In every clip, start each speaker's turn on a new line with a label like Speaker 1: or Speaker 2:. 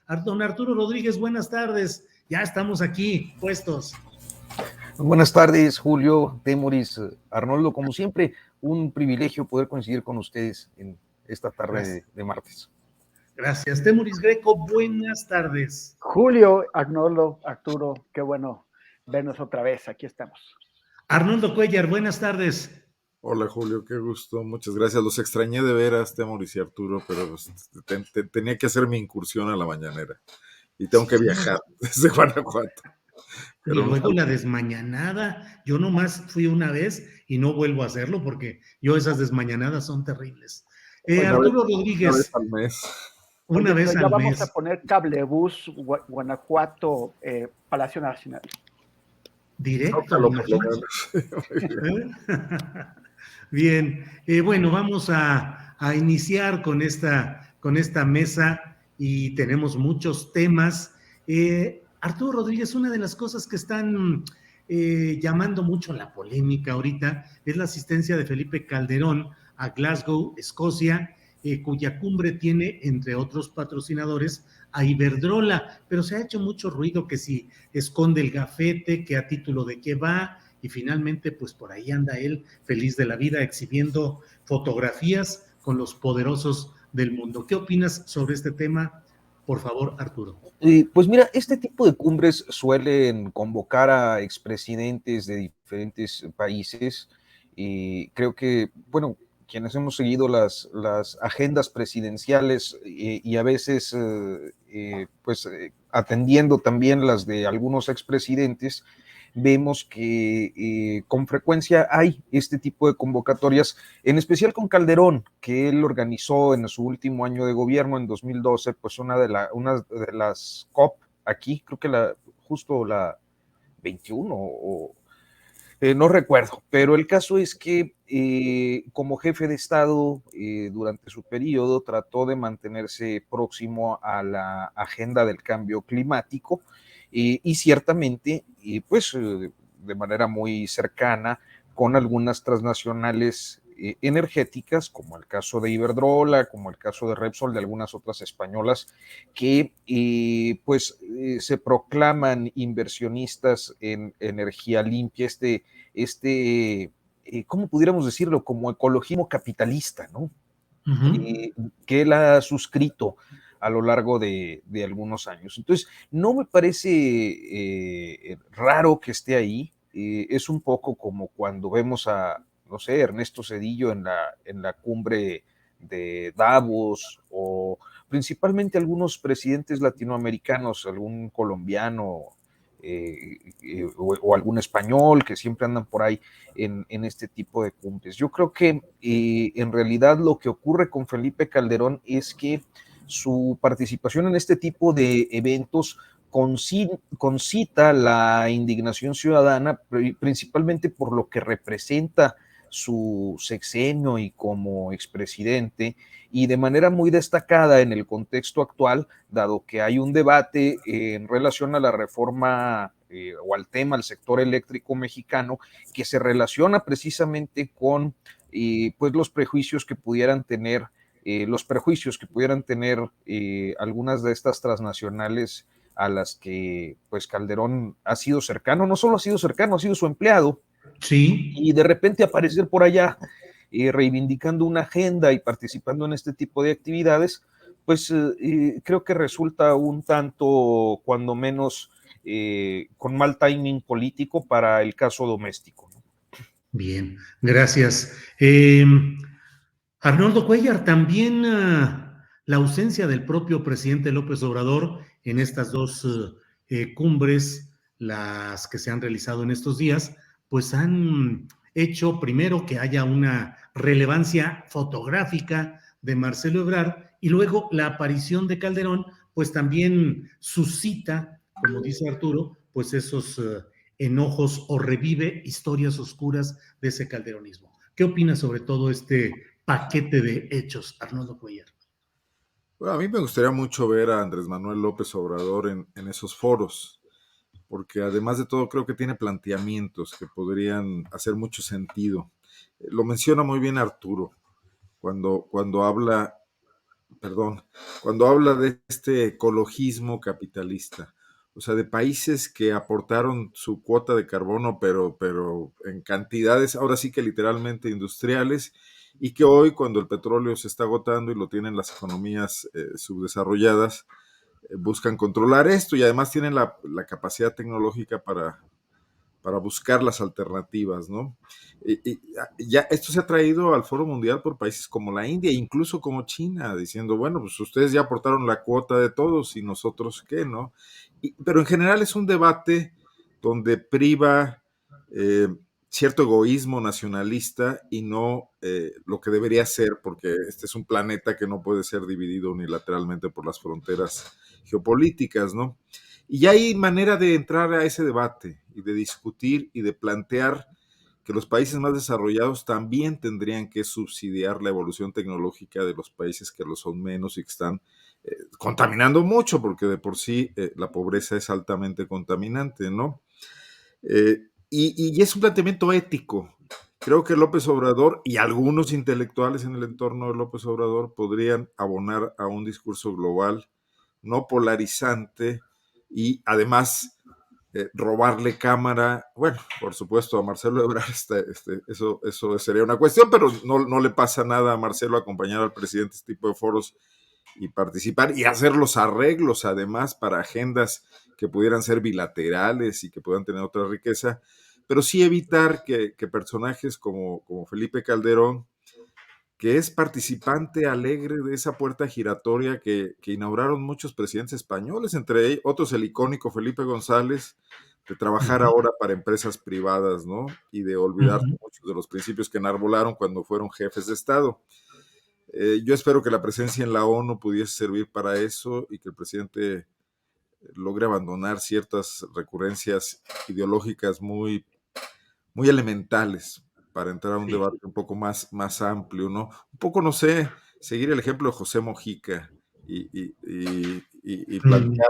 Speaker 1: Don Arturo Rodríguez, buenas tardes. Ya estamos aquí puestos.
Speaker 2: Buenas tardes, Julio, Temoris, Arnoldo. Como siempre, un privilegio poder coincidir con ustedes en esta tarde de martes.
Speaker 1: Gracias. Temoris Greco, buenas tardes.
Speaker 3: Julio, Arnoldo, Arturo, qué bueno vernos otra vez. Aquí estamos.
Speaker 1: Arnoldo Cuellar, buenas tardes.
Speaker 4: Hola Julio, qué gusto, muchas gracias. Los extrañé de veras, Temoris y Arturo, pero pues, tenía que hacer mi incursión a la mañanera y tengo que viajar desde Guanajuato.
Speaker 1: Pero y luego la desmañanada, yo nomás fui una vez y no vuelvo a hacerlo porque esas desmañanadas son terribles. Arturo Rodríguez.
Speaker 4: Una vez al mes.
Speaker 1: Una vez al mes.
Speaker 3: Vamos a poner cablebús Guanajuato, Palacio Nacional.
Speaker 1: Directo, Bien, bueno, vamos a iniciar con esta mesa y tenemos muchos temas. Arturo Rodríguez, una de las cosas que están llamando mucho la polémica ahorita es la asistencia de Felipe Calderón a Glasgow, Escocia, cuya cumbre tiene, entre otros patrocinadores, a Iberdrola, pero se ha hecho mucho ruido que si esconde el gafete, que a título de qué va, y finalmente pues por ahí anda él feliz de la vida exhibiendo fotografías con los poderosos del mundo. ¿Qué opinas sobre este tema? Por favor, Arturo.
Speaker 2: Pues mira, este tipo de cumbres suelen convocar a expresidentes de diferentes países y creo que, bueno, quienes hemos seguido las agendas presidenciales y a veces atendiendo también las de algunos expresidentes, vemos que con frecuencia hay este tipo de convocatorias, en especial con Calderón, que él organizó en su último año de gobierno, en 2012, pues una de las COP aquí, creo que justo la 21 o no recuerdo, pero el caso es que como jefe de Estado durante su periodo trató de mantenerse próximo a la agenda del cambio climático y ciertamente, de manera muy cercana con algunas transnacionales energéticas, como el caso de Iberdrola, como el caso de Repsol, de algunas otras españolas, que se proclaman inversionistas en energía limpia, ¿cómo pudiéramos decirlo? Como ecologismo capitalista, ¿no? Que él ha suscrito a lo largo de algunos años. Entonces, no me parece raro que esté ahí. Es un poco como cuando vemos a, no sé, Ernesto Zedillo en la cumbre de Davos, o principalmente algunos presidentes latinoamericanos, algún colombiano o algún español que siempre andan por ahí en este tipo de cumbres. Yo creo que en realidad lo que ocurre con Felipe Calderón es que su participación en este tipo de eventos concita la indignación ciudadana, principalmente por lo que representa su sexenio y como expresidente, y de manera muy destacada en el contexto actual, dado que hay un debate en relación a la reforma o al tema del sector eléctrico mexicano, que se relaciona precisamente con los prejuicios que pudieran tener algunas de estas transnacionales a las que pues Calderón ha sido cercano, no solo ha sido cercano, ha sido su empleado.
Speaker 1: Sí.
Speaker 2: Y de repente aparecer por allá reivindicando una agenda y participando en este tipo de actividades, pues creo que resulta un tanto, cuando menos, con mal timing político para el caso doméstico.
Speaker 1: Bien, gracias. Arnoldo Cuellar, también la ausencia del propio presidente López Obrador en estas dos cumbres, las que se han realizado en estos días, pues han hecho primero que haya una relevancia fotográfica de Marcelo Ebrard y luego la aparición de Calderón, pues también suscita, como dice Arturo, pues esos enojos o revive historias oscuras de ese calderonismo. ¿Qué opinas sobre todo este paquete de hechos, Arnoldo Cuellar?
Speaker 4: Bueno, a mí me gustaría mucho ver a Andrés Manuel López Obrador en esos foros, porque además de todo creo que tiene planteamientos que podrían hacer mucho sentido. Lo menciona muy bien Arturo, cuando habla perdón, cuando habla de este ecologismo capitalista, o sea, de países que aportaron su cuota de carbono, pero en cantidades, ahora sí que literalmente industriales, y que hoy, cuando el petróleo se está agotando y lo tienen las economías subdesarrolladas, buscan controlar esto y además tienen la capacidad tecnológica para buscar las alternativas, ¿no? Ya esto se ha traído al Foro Mundial por países como la India, incluso como China, diciendo, bueno, pues ustedes ya aportaron la cuota de todos y nosotros qué, ¿no? Pero en general es un debate donde priva eh, cierto egoísmo nacionalista y no lo que debería ser, porque este es un planeta que no puede ser dividido unilateralmente por las fronteras geopolíticas, ¿no? Y ya hay manera de entrar a ese debate y de discutir y de plantear que los países más desarrollados también tendrían que subsidiar la evolución tecnológica de los países que lo son menos y que están contaminando mucho, porque de por sí la pobreza es altamente contaminante, ¿no? Y es un planteamiento ético. Creo que López Obrador y algunos intelectuales en el entorno de López Obrador podrían abonar a un discurso global no polarizante y además robarle cámara, bueno, por supuesto a Marcelo Ebrard, eso sería una cuestión, pero no le pasa nada a Marcelo acompañar al presidente este tipo de foros y participar y hacer los arreglos además para agendas que pudieran ser bilaterales y que puedan tener otra riqueza, pero sí evitar que personajes como Felipe Calderón, que es participante alegre de esa puerta giratoria que inauguraron muchos presidentes españoles, entre otros el icónico Felipe González, de trabajar ahora para empresas privadas, ¿no? Y de olvidarse muchos de los principios que enarbolaron cuando fueron jefes de Estado. Yo espero que la presencia en la ONU pudiese servir para eso y que el presidente logre abandonar ciertas recurrencias ideológicas muy elementales para entrar a un debate un poco más amplio, ¿no? Un poco, no sé, seguir el ejemplo de José Mojica y plantear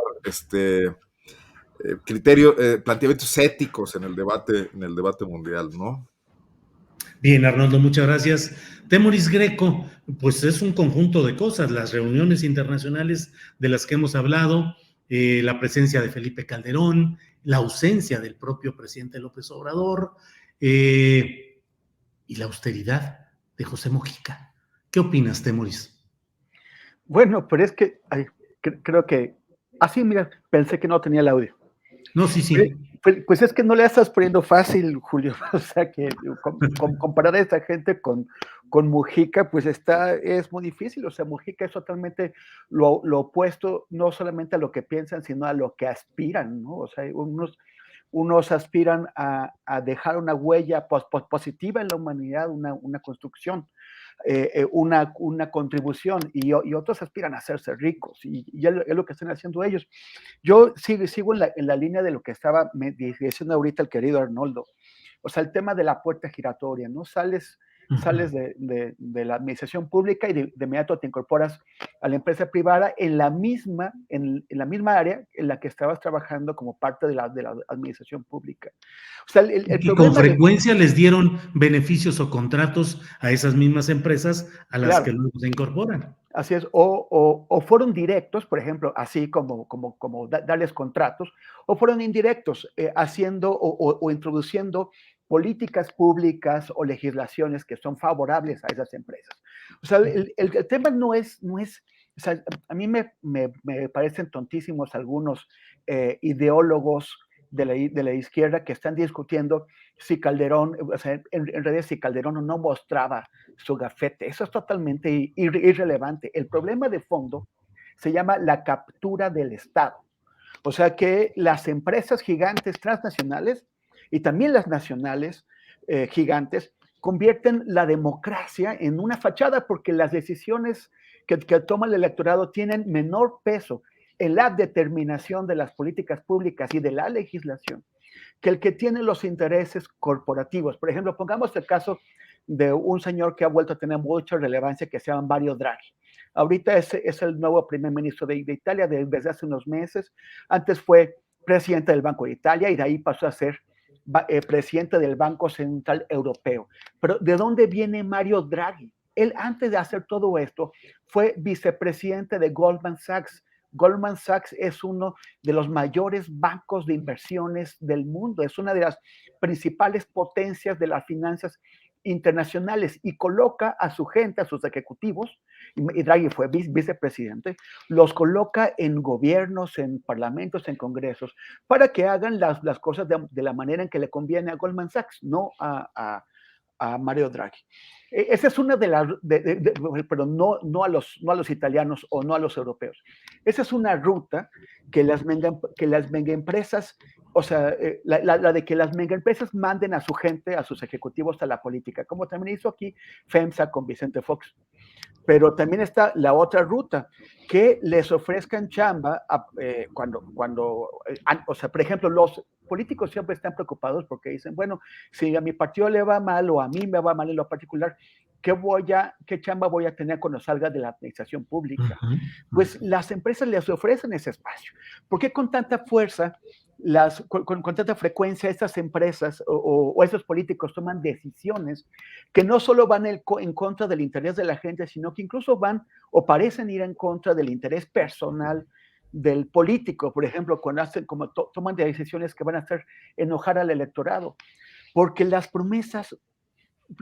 Speaker 4: planteamientos éticos en el debate mundial, ¿no?
Speaker 1: Bien, Arnoldo, muchas gracias. Temoris Greco, pues es un conjunto de cosas, las reuniones internacionales de las que hemos hablado, la presencia de Felipe Calderón, la ausencia del propio presidente López Obrador y la austeridad de José Mojica. ¿Qué opinas, Temoris?
Speaker 3: Bueno, pero es que creo que así, mira, pensé que no tenía el audio.
Speaker 1: No, sí.
Speaker 3: Pues es que no le estás poniendo fácil, Julio. O sea, que comparar a esta gente con Mujica, pues es muy difícil. O sea, Mujica es totalmente lo opuesto, no solamente a lo que piensan, sino a lo que aspiran, ¿no? O sea, unos aspiran a dejar una huella positiva en la humanidad, una construcción. Una contribución y otros aspiran a hacerse ricos y es lo que están haciendo ellos. Yo sigo en la línea de lo que estaba diciendo ahorita el querido Arnoldo. O sea, el tema de la puerta giratoria, ¿no? Sales de la administración pública y de inmediato te incorporas a la empresa privada en la misma área en la que estabas trabajando como parte de la administración pública. O sea, el
Speaker 1: y con frecuencia les dieron beneficios o contratos a esas mismas empresas a las que luego se incorporan.
Speaker 3: Así es, o fueron directos, por ejemplo, así como darles contratos, o fueron indirectos, haciendo o introduciendo políticas públicas o legislaciones que son favorables a esas empresas. O sea, el tema no es, o sea, a mí me parecen tontísimos algunos ideólogos de la izquierda que están discutiendo si Calderón, o sea, en realidad si Calderón no mostraba su gafete. Eso es totalmente irrelevante. El problema de fondo se llama la captura del Estado. O sea que las empresas gigantes transnacionales y también las nacionales gigantes convierten la democracia en una fachada porque las decisiones que toma el electorado tienen menor peso en la determinación de las políticas públicas y de la legislación que el que tiene los intereses corporativos. Por ejemplo, pongamos el caso de un señor que ha vuelto a tener mucha relevancia que se llama Mario Draghi. Ahorita es el nuevo primer ministro de Italia desde hace unos meses. Antes fue presidente del Banco de Italia y de ahí pasó a ser presidente del Banco Central Europeo. Pero ¿de dónde viene Mario Draghi? él antes de hacer todo esto fue vicepresidente de Goldman Sachs. Goldman Sachs es uno de los mayores bancos de inversiones del mundo, es una de las principales potencias de las finanzas internacionales y coloca a su gente, a sus ejecutivos, y Draghi fue vicepresidente, los coloca en gobiernos, en parlamentos, en congresos, para que hagan las cosas de la manera en que le conviene a Goldman Sachs, no a Mario Draghi. Esa es una de las, pero no a los italianos o no a los europeos. Esa es una ruta que las megaempresas, o sea, la de que las megaempresas manden a su gente, a sus ejecutivos a la política, como también hizo aquí FEMSA con Vicente Fox. Pero también está la otra ruta, que les ofrezcan chamba o sea, por ejemplo, los políticos siempre están preocupados porque dicen, bueno, si a mi partido le va mal o a mí me va mal en lo particular, ¿qué chamba voy a tener cuando salga de la administración pública? Pues las empresas les ofrecen ese espacio. ¿Por qué con tanta fuerza, con tanta frecuencia estas empresas o esos políticos toman decisiones que no solo van en contra del interés de la gente, sino que incluso van o parecen ir en contra del interés personal del político? Por ejemplo, cuando toman decisiones que van a hacer enojar al electorado, porque las promesas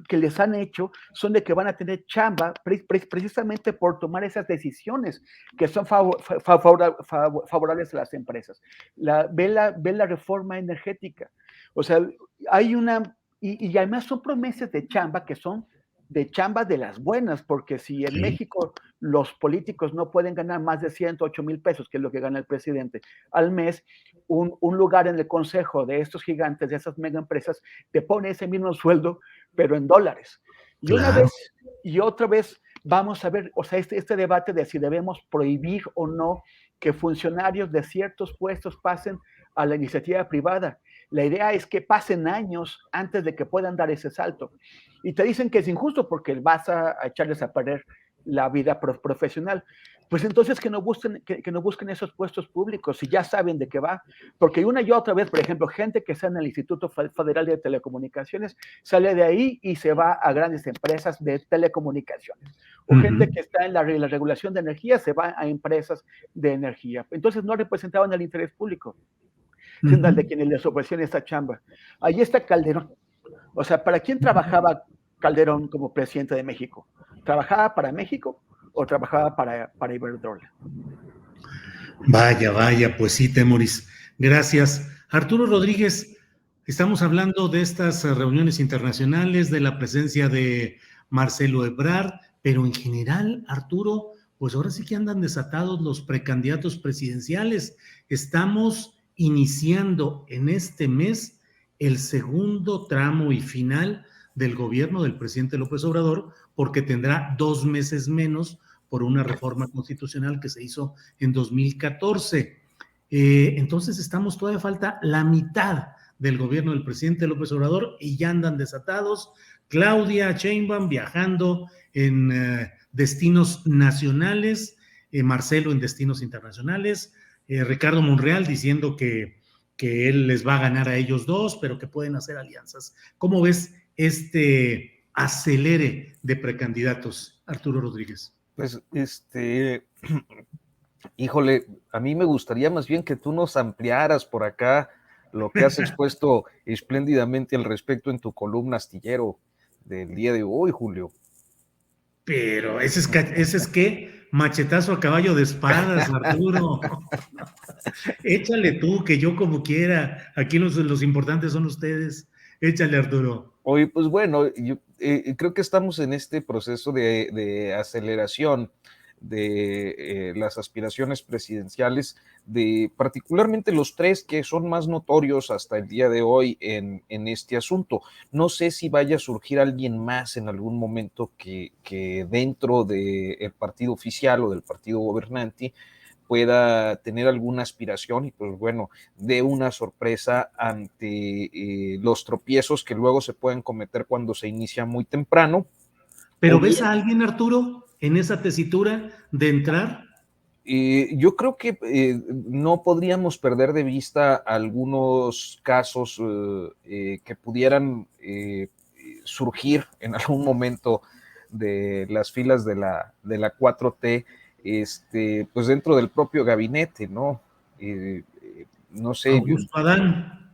Speaker 3: que les han hecho son de que van a tener chamba precisamente por tomar esas decisiones que son favorables a las empresas. Ve la reforma energética. O sea, hay y además son promesas de chamba que son de chamba de las buenas, porque si en México los políticos no pueden ganar más de 108 mil pesos, que es lo que gana el presidente al mes, un lugar en el consejo de estos gigantes, de esas mega empresas, te pone ese mismo sueldo, pero en dólares. Y una vez y otra vez vamos a ver, o sea, este debate de si debemos prohibir o no que funcionarios de ciertos puestos pasen a la iniciativa privada. La idea es que pasen años antes de que puedan dar ese salto. Y te dicen que es injusto porque vas a echarles a perder la vida profesional. Pues entonces que no busquen esos puestos públicos si ya saben de qué va. Porque una y otra vez, por ejemplo, gente que está en el Instituto Federal de Telecomunicaciones sale de ahí y se va a grandes empresas de telecomunicaciones. O gente que está en la regulación de energía se va a empresas de energía. Entonces no representaban el interés público, sino el de quienes les ofrecían esta chamba. Ahí está Calderón. O sea, ¿para quién trabajaba Calderón como presidente de México? ¿Trabajaba para México o trabajaba para Iberdrola?
Speaker 1: Vaya, pues sí, Temoris. Gracias. Arturo Rodríguez, estamos hablando de estas reuniones internacionales, de la presencia de Marcelo Ebrard, pero en general, Arturo, pues ahora sí que andan desatados los precandidatos presidenciales. Estamos iniciando en este mes el segundo tramo y final del gobierno del presidente López Obrador, porque tendrá 2 meses menos por una reforma constitucional que se hizo en 2014. Entonces todavía falta la mitad del gobierno del presidente López Obrador y ya andan desatados. Claudia Sheinbaum viajando en destinos nacionales, Marcelo en destinos internacionales, Ricardo Monreal diciendo que él les va a ganar a ellos dos, pero que pueden hacer alianzas. ¿Cómo ves este acelere de precandidatos, Arturo Rodríguez?
Speaker 2: Pues, híjole, a mí me gustaría más bien que tú nos ampliaras por acá lo que has expuesto espléndidamente al respecto en tu columna astillero del día de hoy, Julio.
Speaker 1: Pero ese es que machetazo a caballo de espadas, Arturo. Échale tú, que yo como quiera. Aquí los importantes son ustedes. Échale, Arturo.
Speaker 2: Oye, pues bueno, yo creo que estamos en este proceso de aceleración de las aspiraciones presidenciales, de particularmente los tres que son más notorios hasta el día de hoy en este asunto. No sé si vaya a surgir alguien más en algún momento que dentro del partido oficial o del partido gobernante pueda tener alguna aspiración y pues bueno, dé una sorpresa ante los tropiezos que luego se pueden cometer cuando se inicia muy temprano.
Speaker 1: ¿Pero ves a alguien, Arturo, en esa tesitura de entrar?
Speaker 2: Yo creo que no podríamos perder de vista algunos casos que pudieran surgir en algún momento de las filas de la 4T, pues dentro del propio gabinete, ¿no? No sé.
Speaker 1: Augusto Adán.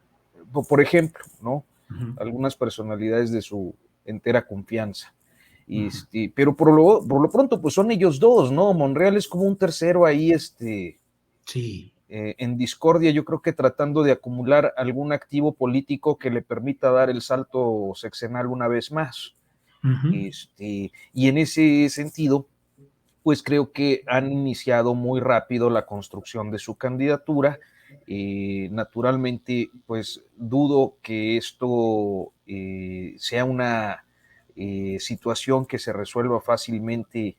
Speaker 2: Por ejemplo, ¿no?
Speaker 1: Uh-huh.
Speaker 2: Algunas personalidades de su entera confianza. Pero por lo pronto, pues son ellos dos, ¿no? Monreal es como un tercero ahí,
Speaker 1: sí.
Speaker 2: En discordia, yo creo que tratando de acumular algún activo político que le permita dar el salto sexenal una vez más.
Speaker 1: Uh-huh.
Speaker 2: Y en ese sentido, pues creo que han iniciado muy rápido la construcción de su candidatura. Naturalmente, pues dudo que esto sea una situación que se resuelva fácilmente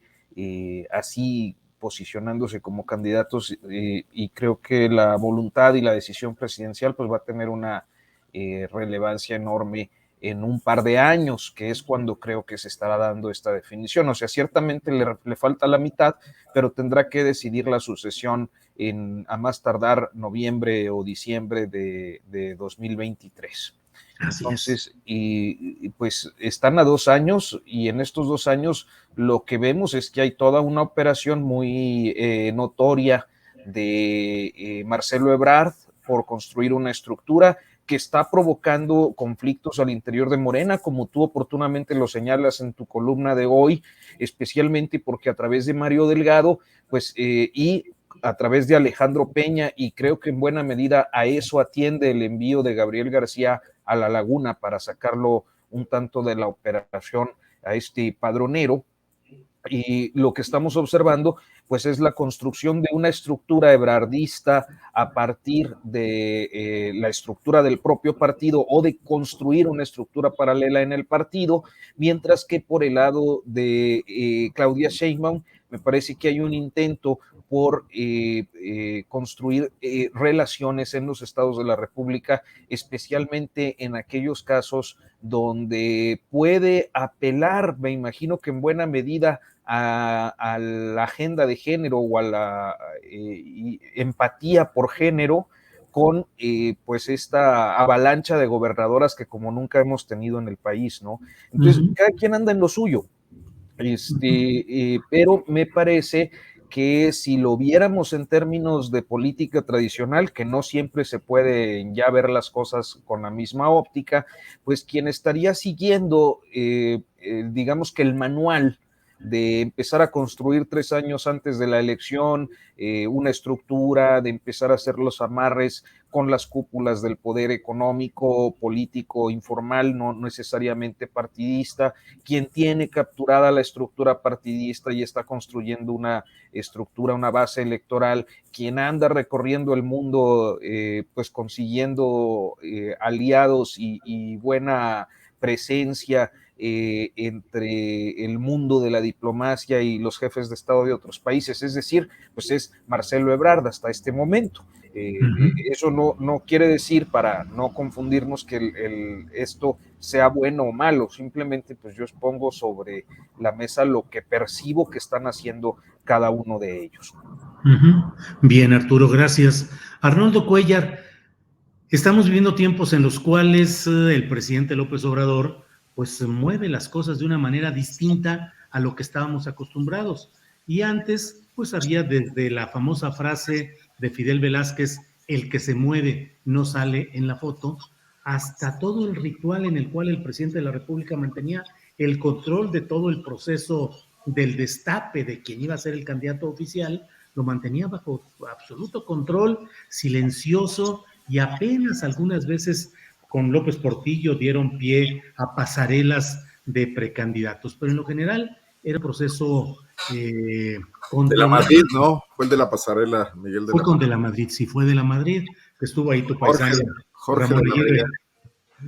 Speaker 2: así posicionándose como candidatos, y creo que la voluntad y la decisión presidencial pues va a tener una relevancia enorme en un par de años, que es cuando creo que se estará dando esta definición. O sea, ciertamente le falta la mitad, pero tendrá que decidir la sucesión a más tardar noviembre o diciembre de 2023. Entonces, y pues están a 2 años, y en estos 2 años lo que vemos es que hay toda una operación muy notoria de Marcelo Ebrard por construir una estructura que está provocando conflictos al interior de Morena, como tú oportunamente lo señalas en tu columna de hoy, especialmente porque a través de Mario Delgado, pues, y a través de Alejandro Peña, y creo que en buena medida a eso atiende el envío de Gabriel García a La Laguna para sacarlo un tanto de la operación a este padronero. Y lo que estamos observando, pues, es la construcción de una estructura ebrardista a partir de la estructura del propio partido, o de construir una estructura paralela en el partido, mientras que por el lado de Claudia Sheinbaum, me parece que hay un intento por construir relaciones en los estados de la República, especialmente en aquellos casos donde puede apelar, me imagino que en buena medida, a la agenda de género o a la empatía por género, con pues esta avalancha de gobernadoras que como nunca hemos tenido en el país, ¿no? Entonces, cada quien anda en lo suyo, pero me parece que si lo viéramos en términos de política tradicional, que no siempre se puede ya ver las cosas con la misma óptica, pues quien estaría siguiendo, digamos que el manual de empezar a construir 3 años antes de la elección una estructura, de empezar a hacer los amarres con las cúpulas del poder económico, político, informal, no necesariamente partidista, quien tiene capturada la estructura partidista y está construyendo una estructura, una base electoral, quien anda recorriendo el mundo pues consiguiendo aliados y buena presencia entre el mundo de la diplomacia y los jefes de Estado de otros países, es decir, pues es Marcelo Ebrard hasta este momento. Eso no quiere decir, para no confundirnos, que esto sea bueno o malo, simplemente pues yo expongo sobre la mesa lo que percibo que están haciendo cada uno de ellos.
Speaker 1: Bien, Arturo, gracias. Arnoldo Cuellar, estamos viviendo tiempos en los cuales el presidente López Obrador pues mueve las cosas de una manera distinta a lo que estábamos acostumbrados. Y antes, pues había desde la famosa frase de Fidel Velázquez, el que se mueve no sale en la foto, hasta todo el ritual en el cual el presidente de la República mantenía el control de todo el proceso del destape de quien iba a ser el candidato oficial, lo mantenía bajo absoluto control, silencioso, y apenas algunas veces con López Portillo dieron pie a pasarelas de precandidatos, pero en lo general era un proceso
Speaker 4: de la Madrid, ¿no? Fue el de la pasarela, Miguel de
Speaker 1: fue
Speaker 4: la
Speaker 1: con De la Madrid, sí, fue de la Madrid, que estuvo ahí tu paisano,
Speaker 4: Jorge
Speaker 1: Ramón
Speaker 4: de la
Speaker 1: Aguirre,
Speaker 4: Madrid,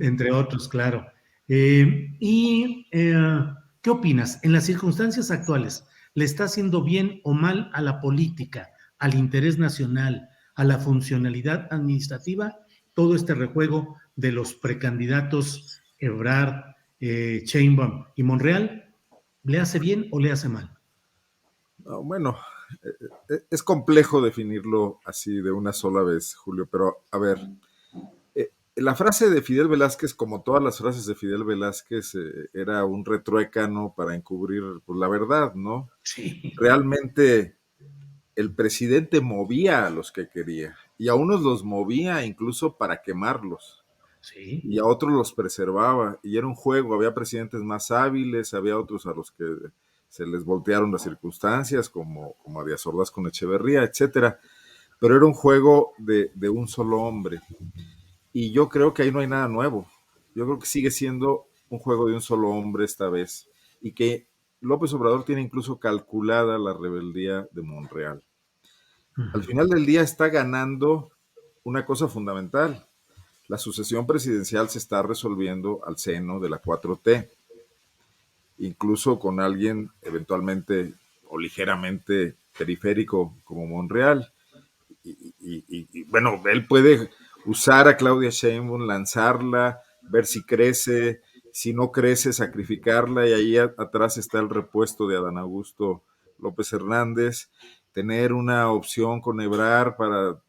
Speaker 1: entre otros, claro. ¿Qué opinas? En las circunstancias actuales, ¿le está haciendo bien o mal a la política, al interés nacional, a la funcionalidad administrativa, todo este rejuego de los precandidatos Ebrard, Sheinbaum y Monreal? ¿Le hace bien o le hace mal?
Speaker 4: No, bueno, es complejo definirlo así de una sola vez, Julio, pero a ver, La frase de Fidel Velázquez, como todas las frases de Fidel Velázquez, era un retruécano para encubrir pues, la verdad, ¿no?
Speaker 1: Sí,
Speaker 4: Realmente el presidente movía a los que quería y a unos los movía incluso para quemarlos
Speaker 1: sí.
Speaker 4: y a otros los preservaba y era un juego, había presidentes más hábiles, había otros a los que se les voltearon las circunstancias, como a Díaz Ordaz con Echeverría, etcétera, pero era un juego de un solo hombre. Y yo creo que ahí no hay nada nuevo. Yo creo que sigue siendo un juego de un solo hombre esta vez. Y que López Obrador tiene incluso calculada la rebeldía de Monreal. Al
Speaker 1: Ujú.
Speaker 4: final del día está ganando una cosa fundamental. La sucesión presidencial se está resolviendo al seno de la 4T, incluso con alguien eventualmente o ligeramente periférico como Monreal. Bueno, él puede usar a Claudia Sheinbaum, lanzarla, ver si crece, si no crece, sacrificarla, y ahí atrás está el repuesto de Adán Augusto López Hernández, tener una opción con Ebrard para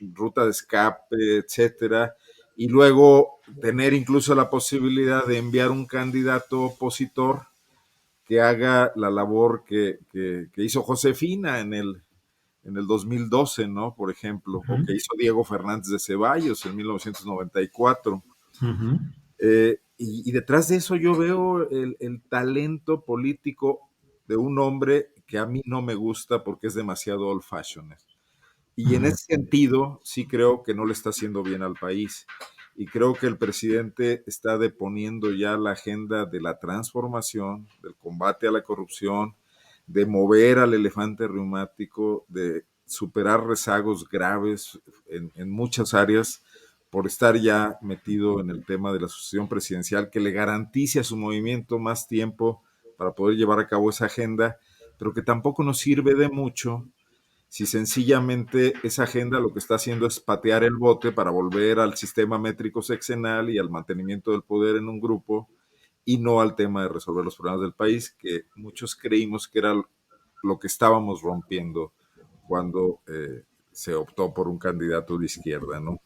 Speaker 4: ruta de escape, etcétera, y luego tener incluso la posibilidad de enviar un candidato opositor que haga la labor que hizo Josefina en el 2012, ¿no? Por ejemplo, o que
Speaker 1: Ujú.
Speaker 4: hizo Diego Fernández de Ceballos en 1994.
Speaker 1: Ujú.
Speaker 4: Y detrás de eso yo veo el talento político de un hombre que a mí no me gusta porque es demasiado old fashioned. Y en
Speaker 1: Ujú.
Speaker 4: ese sentido, sí creo que no le está haciendo bien al país. Y creo que el presidente está deponiendo ya la agenda de la transformación, del combate a la corrupción, de mover al elefante reumático, de superar rezagos graves en muchas áreas por estar ya metido en el tema de la sucesión presidencial que le garantice a su movimiento más tiempo para poder llevar a cabo esa agenda, pero que tampoco nos sirve de mucho si sencillamente esa agenda lo que está haciendo es patear el bote para volver al sistema métrico sexenal y al mantenimiento del poder en un grupo y no al tema de resolver los problemas del país, que muchos creímos que era lo que estábamos rompiendo cuando se optó por un candidato de izquierda, ¿no?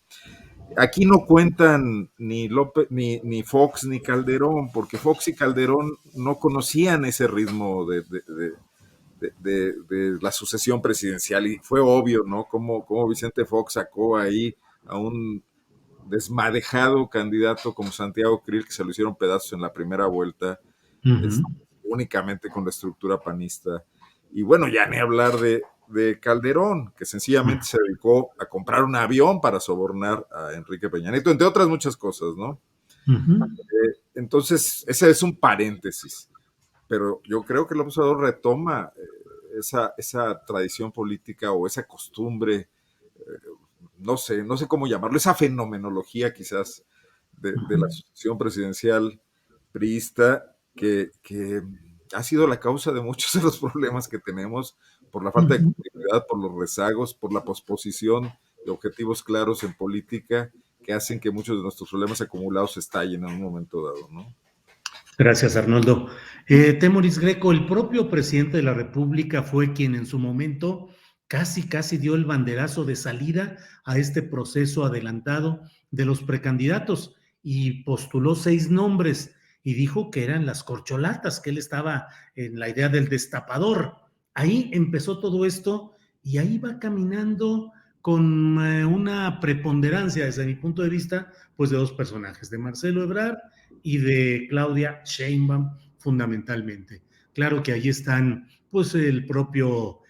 Speaker 4: Aquí no cuentan ni López, ni Fox, ni Calderón, porque Fox y Calderón no conocían ese ritmo de la sucesión presidencial y fue obvio, ¿no? Como Vicente Fox sacó ahí a un desmadejado candidato como Santiago Krill, que se lo hicieron pedazos en la primera vuelta, es,
Speaker 1: Ujú.
Speaker 4: únicamente con la estructura panista. Y bueno, ya ni hablar de Calderón, que sencillamente se dedicó a comprar un avión para sobornar a Enrique Peña Nieto, entre otras muchas cosas, ¿no?
Speaker 1: Ujú.
Speaker 4: Entonces, ese es un paréntesis, pero yo creo que el observador retoma esa tradición política o esa costumbre, no sé cómo llamarlo, esa fenomenología quizás de la
Speaker 1: Ujú.
Speaker 4: sucesión presidencial priista que ha sido la causa de muchos de los problemas que tenemos por la falta de
Speaker 1: Ujú.
Speaker 4: continuidad, por los rezagos, por la posposición de objetivos claros en política que hacen que muchos de nuestros problemas acumulados estallen en un momento dado, ¿no?
Speaker 1: Gracias, Arnoldo. Temoris Greco, el propio presidente de la República fue quien en su momento casi dio el banderazo de salida a este proceso adelantado de los precandidatos y postuló 6 nombres y dijo que eran las corcholatas, que él estaba en la idea del destapador. Ahí empezó todo esto y ahí va caminando con una preponderancia desde mi punto de vista, pues de dos personajes, de Marcelo Ebrard y de Claudia Sheinbaum fundamentalmente. Claro que ahí están pues el propio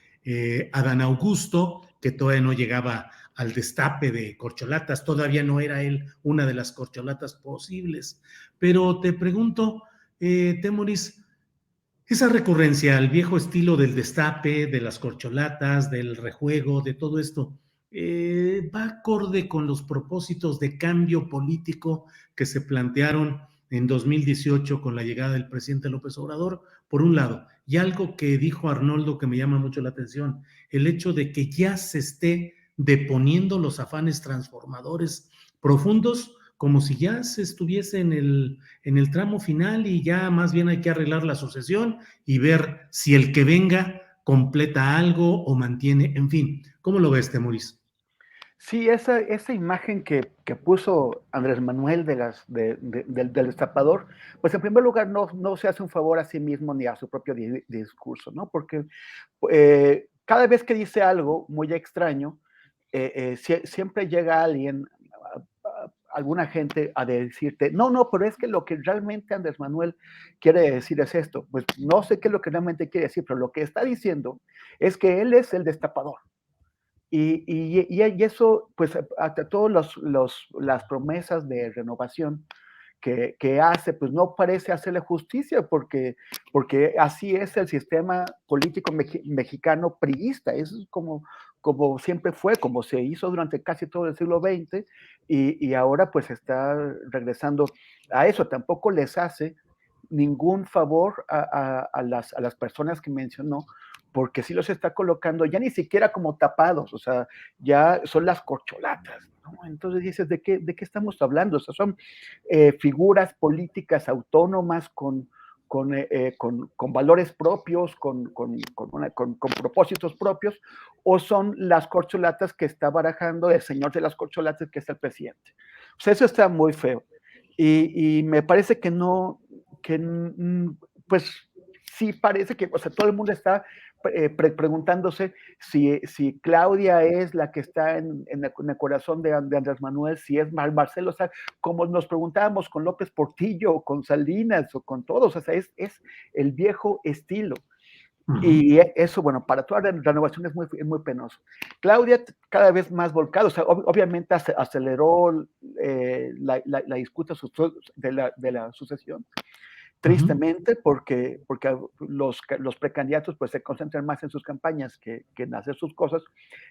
Speaker 1: Adán Augusto, que todavía no llegaba al destape de corcholatas, todavía no era él una de las corcholatas posibles. Pero te pregunto, Temoris, esa recurrencia al viejo estilo del destape, de las corcholatas, del rejuego, de todo esto, va acorde con los propósitos de cambio político que se plantearon en 2018 con la llegada del presidente López Obrador, por un lado, y algo que dijo Arnoldo que me llama mucho la atención, el hecho de que ya se esté deponiendo los afanes transformadores profundos, como si ya se estuviese en el tramo final y ya más bien hay que arreglar la sucesión y ver si el que venga completa algo o mantiene, en fin. ¿Cómo lo ves, Temoris?
Speaker 3: Sí, esa imagen que puso Andrés Manuel del destapador, pues en primer lugar no se hace un favor a sí mismo ni a su propio discurso, ¿no? Porque cada vez que dice algo muy extraño, siempre llega alguien, alguna gente a decirte, no, pero es que lo que realmente Andrés Manuel quiere decir es esto. Pues no sé qué es lo que realmente quiere decir, pero lo que está diciendo es que él es el destapador. Y eso, pues, hasta todas las promesas de renovación que hace, pues no parece hacerle justicia, porque así es el sistema político mexicano priista, es como siempre fue, como se hizo durante casi todo el siglo XX, y ahora pues está regresando a eso. Tampoco les hace ningún favor a las personas que mencionó, porque sí los está colocando ya ni siquiera como tapados, o sea, ya son las corcholatas, ¿no? Entonces dices, ¿de qué estamos hablando? O sea, son figuras políticas autónomas con valores propios, con propósitos propios, o son las corcholatas que está barajando el señor de las corcholatas, que es el presidente. O sea, eso está muy feo. Y me parece que no, pues sí parece que, o sea, todo el mundo está preguntándose si Claudia es la que está en el corazón de Andrés Manuel, si es Marcelo, o sea, como nos preguntábamos con López Portillo, o con Salinas, o con todos, o sea, es el viejo estilo. Y eso, bueno, para toda la renovación es muy penoso. Claudia cada vez más volcada, o sea, obviamente aceleró la disputa de la sucesión, tristemente, porque los precandidatos pues se concentran más en sus campañas que en hacer sus cosas,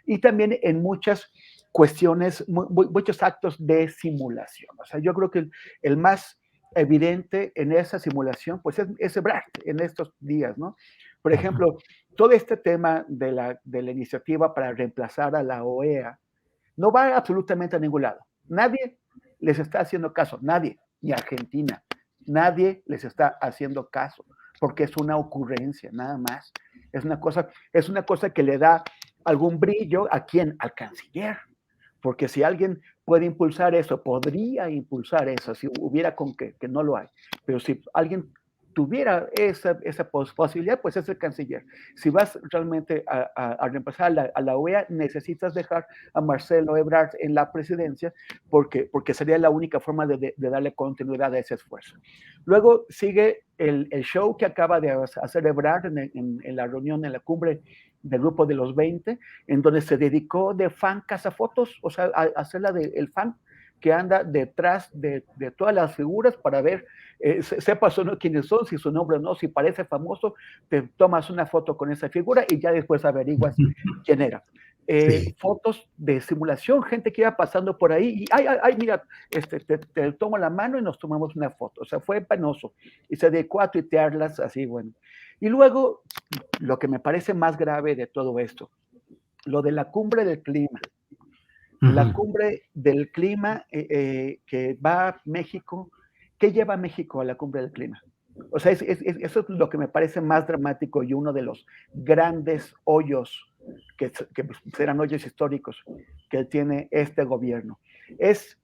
Speaker 3: y también en muchas cuestiones, muchos actos de simulación. O sea, yo creo que el más evidente en esa simulación pues es Ebrard en estos días, ¿no? Por ejemplo, todo este tema de la iniciativa para reemplazar a la OEA no va absolutamente a ningún lado. Nadie les está haciendo caso, nadie, ni Argentina, nadie les está haciendo caso, porque es una ocurrencia, nada más. Es una cosa que le da algún brillo a quién, al canciller, porque si alguien puede impulsar eso, podría impulsar eso, si hubiera con que no lo hay, pero si alguien tuviera esa posibilidad, pues es el canciller. Si vas realmente a reemplazar a la OEA, necesitas dejar a Marcelo Ebrard en la presidencia, porque sería la única forma de darle continuidad a ese esfuerzo. Luego sigue el show que acaba de hacer Ebrard en la reunión, en la cumbre del grupo de los 20, en donde se dedicó de fan cazafotos, o sea, a hacerla del fan que anda detrás de todas las figuras para ver, sepas o no quiénes son, si su nombre o no, si parece famoso, te tomas una foto con esa figura y ya después averiguas quién era. Sí. Fotos de simulación, gente que iba pasando por ahí y, ay, mira, te tomo la mano y nos tomamos una foto. O sea, fue penoso. Y se dedicó a tuitearlas así, bueno. Y luego, lo que me parece más grave de todo esto, lo de la cumbre del clima. La cumbre del clima que va a México, ¿qué lleva a México a la cumbre del clima? O sea, eso es lo que me parece más dramático y uno de los grandes hoyos, que serán hoyos históricos, que tiene este gobierno. Es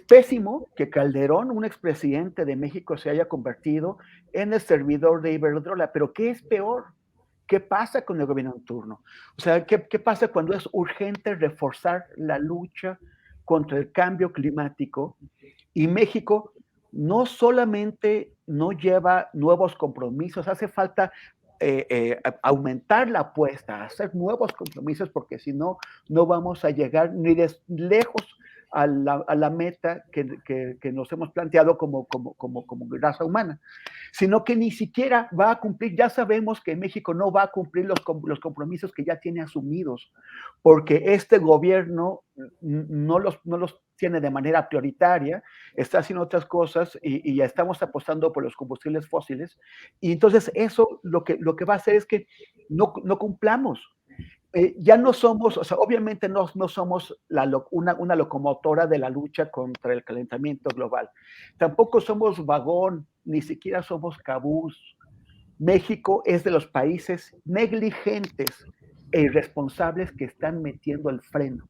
Speaker 3: pésimo que Calderón, un expresidente de México, se haya convertido en el servidor de Iberdrola, pero ¿qué es peor? ¿Qué pasa con el gobierno en turno? O sea, ¿qué pasa cuando es urgente reforzar la lucha contra el cambio climático? Y México no solamente no lleva nuevos compromisos, hace falta aumentar la apuesta, hacer nuevos compromisos, porque si no, no vamos a llegar ni de lejos a la meta que nos hemos planteado como raza humana, sino que ni siquiera va a cumplir. Ya sabemos que México no va a cumplir los compromisos que ya tiene asumidos, porque este gobierno no los tiene de manera prioritaria, está haciendo otras cosas y ya estamos apostando por los combustibles fósiles, y entonces eso lo que va a hacer es que no cumplamos. Ya no somos, o sea, obviamente no somos una locomotora de la lucha contra el calentamiento global. Tampoco somos vagón, ni siquiera somos cabús. México es de los países negligentes e irresponsables que están metiendo el freno.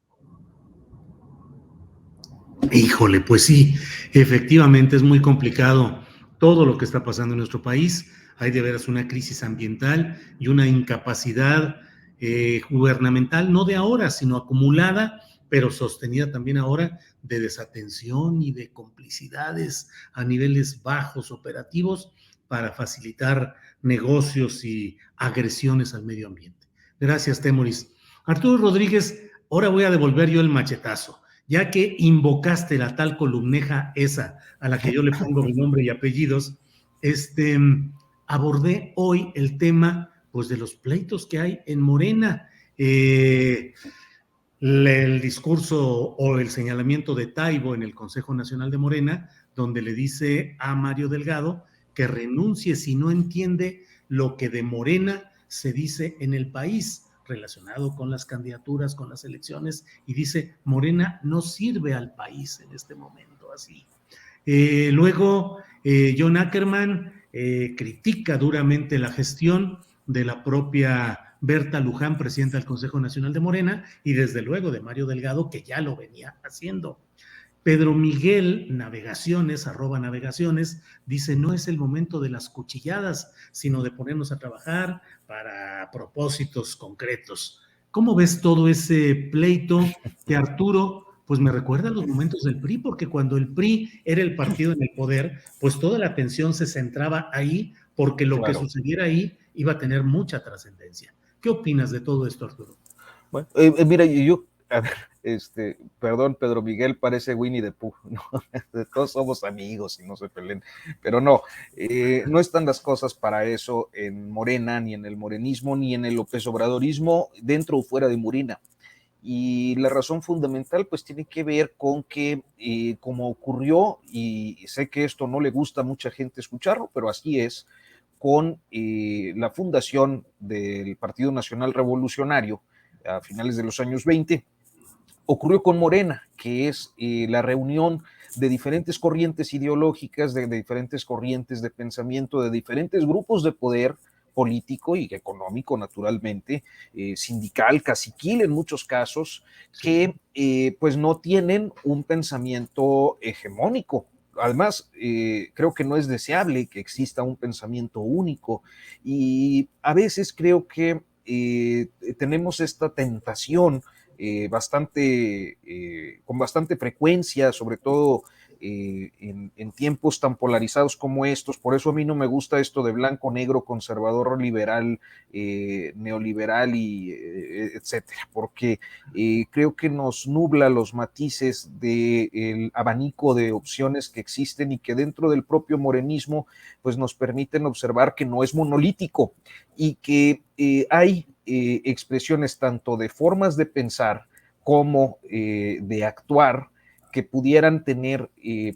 Speaker 1: Híjole, pues sí, efectivamente es muy complicado todo lo que está pasando en nuestro país. Hay de veras una crisis ambiental y una incapacidad gubernamental, no de ahora, sino acumulada, pero sostenida también ahora de desatención y de complicidades a niveles bajos operativos para facilitar negocios y agresiones al medio ambiente. Gracias, Temoris. Arturo Rodríguez, ahora voy a devolver yo el machetazo ya que invocaste la tal columneja esa a la que yo le pongo mi nombre y apellidos, este, abordé hoy el tema pues de los pleitos que hay en Morena. El discurso o el señalamiento de Taibo en el Consejo Nacional de Morena, donde le dice a Mario Delgado que renuncie si no entiende lo que de Morena se dice en el país relacionado con las candidaturas, con las elecciones, y dice, Morena no sirve al país en este momento así. Luego, John Ackerman critica duramente la gestión de la propia Berta Luján, presidenta del Consejo Nacional de Morena, y desde luego de Mario Delgado, que ya lo venía haciendo. Pedro Miguel Navegaciones, @Navegaciones, dice, no es el momento de las cuchilladas, sino de ponernos a trabajar para propósitos concretos. ¿Cómo ves todo ese pleito que Arturo, pues me recuerda a los momentos del PRI, porque cuando el PRI era el partido en el poder, pues toda la atención se centraba ahí, porque lo que
Speaker 2: Claro.
Speaker 1: sucediera ahí iba a tener mucha trascendencia. ¿Qué opinas de todo esto, Arturo?
Speaker 2: Bueno, mira, a ver, perdón, Pedro Miguel parece Winnie the Pooh, ¿no? Todos somos amigos y no se peleen, pero no, no están las cosas para eso en Morena, ni en el morenismo, ni en el López Obradorismo, dentro o fuera de Morena. Y la razón fundamental pues tiene que ver con que como ocurrió, y sé que esto no le gusta a mucha gente escucharlo, pero así es, con la fundación del Partido Nacional Revolucionario a finales de los años 20, ocurrió con Morena, que es la reunión de diferentes corrientes ideológicas, de diferentes corrientes de pensamiento, de diferentes grupos de poder político y económico, naturalmente, sindical, caciquil en muchos casos, que pues no tienen un pensamiento hegemónico. Además, creo que no es deseable que exista un pensamiento único y a veces creo que tenemos esta tentación con bastante frecuencia, sobre todo en tiempos tan polarizados como estos. Por eso a mí no me gusta esto de blanco, negro, conservador, liberal, neoliberal y etcétera, porque creo que nos nubla los matices del abanico de opciones que existen y que dentro del propio morenismo pues nos permiten observar que no es monolítico y que hay expresiones tanto de formas de pensar como de actuar que pudieran tener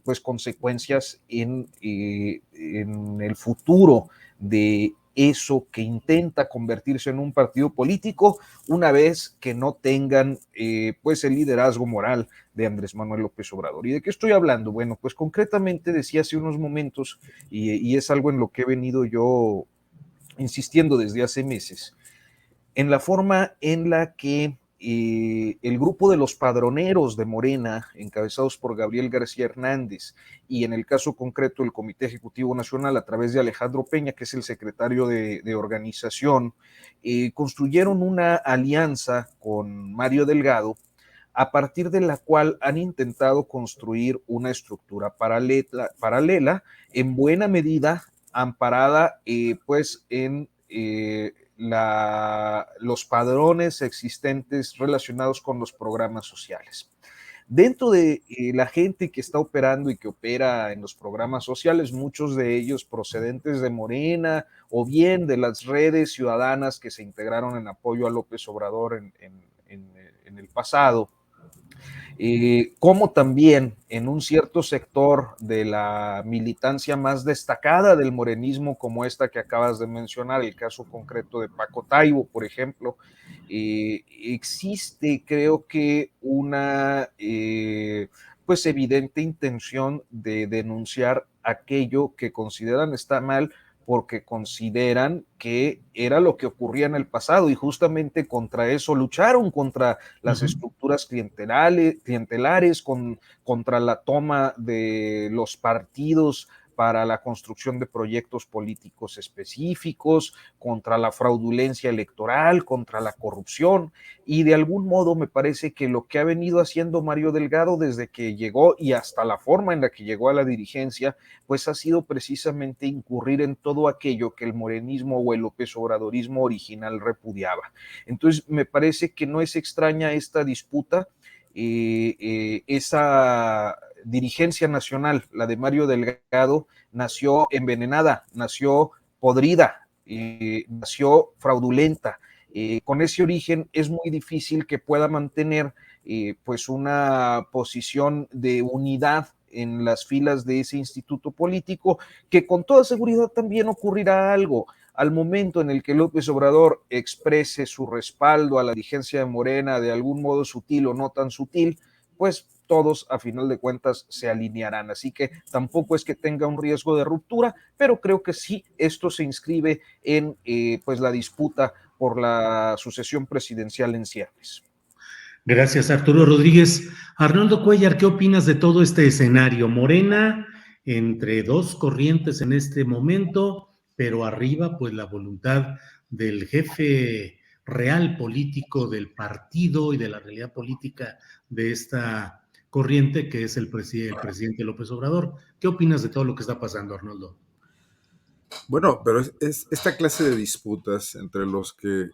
Speaker 2: pues consecuencias en el futuro de eso que intenta convertirse en un partido político una vez que no tengan pues el liderazgo moral de Andrés Manuel López Obrador. ¿Y de qué estoy hablando? Bueno, pues concretamente decía hace unos momentos, y es algo en lo que he venido yo insistiendo desde hace meses, en la forma en la que el grupo de los padroneros de Morena, encabezados por Gabriel García Hernández, y en el caso concreto el Comité Ejecutivo Nacional a través de Alejandro Peña, que es el secretario de organización, construyeron una alianza con Mario Delgado, a partir de la cual han intentado construir una estructura paralela en buena medida amparada pues en los padrones existentes relacionados con los programas sociales. Dentro de la gente que está operando y que opera en los programas sociales, muchos de ellos procedentes de Morena o bien de las redes ciudadanas que se integraron en apoyo a López Obrador en el pasado, como también en un cierto sector de la militancia más destacada del morenismo, como esta que acabas de mencionar, el caso concreto de Paco Taibo, por ejemplo, existe, creo que, una pues evidente intención de denunciar aquello que consideran está mal, porque consideran que era lo que ocurría en el pasado y justamente contra eso lucharon, contra las estructuras clientelares, contra la toma de los partidos para la construcción de proyectos políticos específicos, contra la fraudulencia electoral, contra la corrupción, y de algún modo me parece que lo que ha venido haciendo Mario Delgado desde que llegó y hasta la forma en la que llegó a la dirigencia, pues ha sido precisamente incurrir en todo aquello que el morenismo o el López Obradorismo original repudiaba. Entonces me parece que no es extraña esta disputa, esa dirigencia nacional, la de Mario Delgado, nació envenenada, nació podrida, nació fraudulenta. Con ese origen es muy difícil que pueda mantener pues una posición de unidad en las filas de ese instituto político, que con toda seguridad también ocurrirá algo. Al momento en el que López Obrador exprese su respaldo a la dirigencia de Morena de algún modo sutil o no tan sutil, pues todos a final de cuentas se alinearán. Así que tampoco es que tenga un riesgo de ruptura, pero creo que sí esto se inscribe en pues la disputa por la sucesión presidencial en ciernes.
Speaker 1: Gracias, Arturo Rodríguez. Arnoldo Cuellar, ¿qué opinas de todo este escenario? Morena entre dos corrientes en este momento, pero arriba, pues la voluntad del jefe real político del partido y de la realidad política de esta corriente, que es el presidente López Obrador. ¿Qué opinas de todo lo que está pasando, Arnoldo?
Speaker 4: Bueno, pero es esta clase de disputas entre los que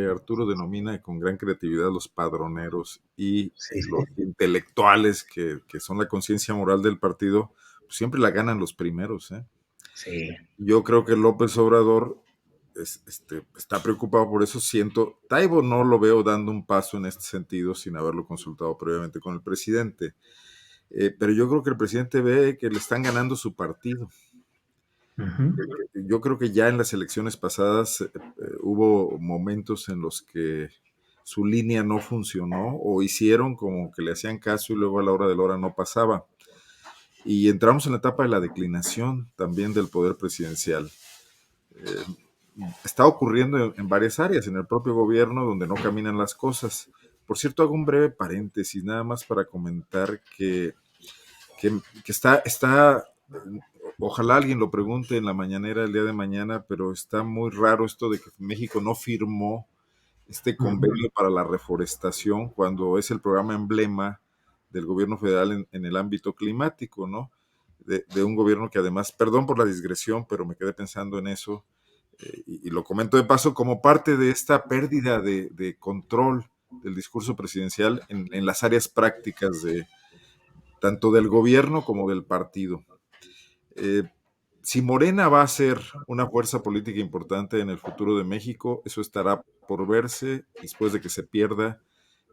Speaker 4: Arturo denomina con gran creatividad los padroneros y
Speaker 1: Sí,
Speaker 4: los intelectuales que son la conciencia moral del partido, pues siempre la ganan los primeros, ¿eh?
Speaker 1: sí.
Speaker 4: Yo creo que López Obrador está preocupado por eso. Taibo no lo veo dando un paso en este sentido sin haberlo consultado previamente con el presidente. Pero yo creo que el presidente ve que le están ganando su partido. Yo creo que ya en las elecciones pasadas hubo momentos en los que su línea no funcionó o hicieron como que le hacían caso y luego a la hora de la hora no pasaba. Y entramos en la etapa de la declinación también del poder presidencial. Está ocurriendo en varias áreas, en el propio gobierno, donde no caminan las cosas. Por cierto, hago un breve paréntesis, nada más para comentar que está, ojalá alguien lo pregunte en la mañanera el día de mañana, pero está muy raro esto de que México no firmó este convenio para la reforestación cuando es el programa emblema del gobierno federal en el ámbito climático, ¿no? De un gobierno que además, perdón por la digresión, pero me quedé pensando en eso, y lo comento de paso como parte de esta pérdida de control del discurso presidencial en las áreas prácticas tanto del gobierno como del partido. Si Morena va a ser una fuerza política importante en el futuro de México, eso estará por verse después de que se pierda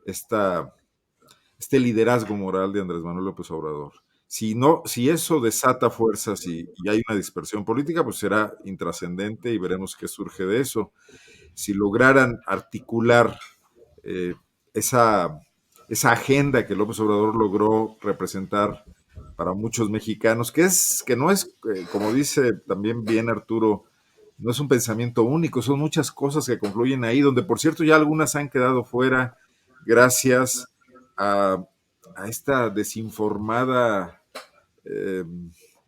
Speaker 4: este liderazgo moral de Andrés Manuel López Obrador. Si eso desata fuerzas y hay una dispersión política, pues será intrascendente y veremos qué surge de eso. Si lograran articular eh, esa agenda que López Obrador logró representar para muchos mexicanos, que no es, como dice también bien Arturo, no es un pensamiento único, son muchas cosas que confluyen ahí, donde por cierto ya algunas han quedado fuera gracias a esta desinformada eh,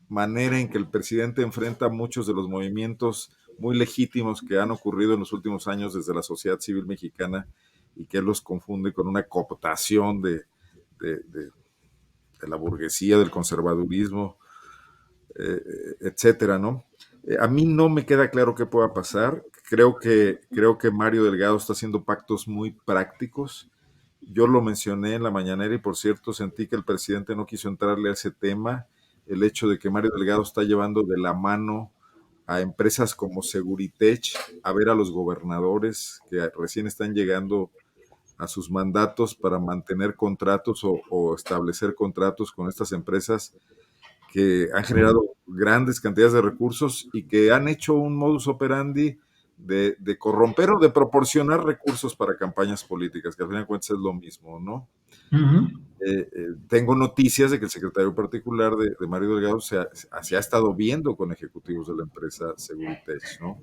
Speaker 4: manera en que el presidente enfrenta muchos de los movimientos muy legítimos que han ocurrido en los últimos años desde la sociedad civil mexicana y que él los confunde con una cooptación de la burguesía, del conservadurismo, etcétera, ¿no? A mí no me queda claro qué pueda pasar. Creo que Mario Delgado está haciendo pactos muy prácticos. Yo lo mencioné en la mañanera y por cierto sentí que el presidente no quiso entrarle a ese tema. El hecho de que Mario Delgado está llevando de la mano a empresas como Seguritech a ver a los gobernadores que recién están llegando a sus mandatos para mantener contratos o establecer contratos con estas empresas que han generado grandes cantidades de recursos y que han hecho un modus operandi de corromper o de proporcionar recursos para campañas políticas, que al final de cuentas es lo mismo, ¿no? Tengo noticias de que el secretario particular de Mario Delgado se ha estado viendo con ejecutivos de la empresa Seguritech, ¿no?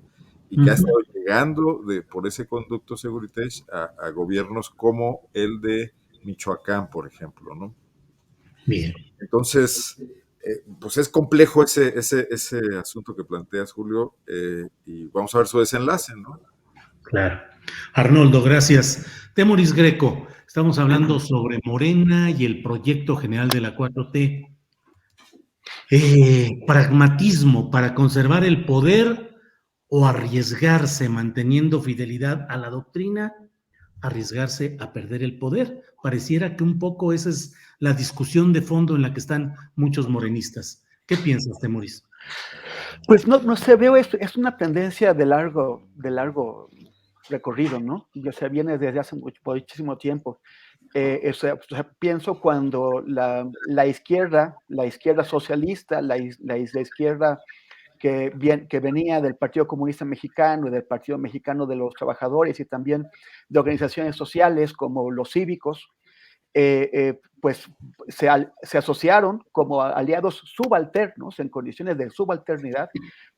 Speaker 4: Y que ha estado llegando por ese conducto Seguritech a gobiernos como el de Michoacán, por ejemplo, ¿no?
Speaker 1: Bien.
Speaker 4: Entonces, pues es complejo ese asunto que planteas, Julio, y vamos a ver su desenlace, ¿no?
Speaker 1: Claro. Arnoldo, gracias. Temoris Greco, estamos hablando sobre Morena y el proyecto general de la 4T. Pragmatismo para conservar el poder o arriesgarse manteniendo fidelidad a la doctrina, arriesgarse a perder el poder. Pareciera que un poco esa es la discusión de fondo en la que están muchos morenistas. ¿Qué piensas, Temoris?
Speaker 3: Pues no sé, veo es una tendencia de largo recorrido, ¿no? O sea, viene desde hace muchísimo tiempo. O sea, pienso cuando la izquierda socialista, la izquierda que venía del Partido Comunista Mexicano y del Partido Mexicano de los Trabajadores y también de organizaciones sociales como los cívicos, pues se asociaron como aliados subalternos, en condiciones de subalternidad,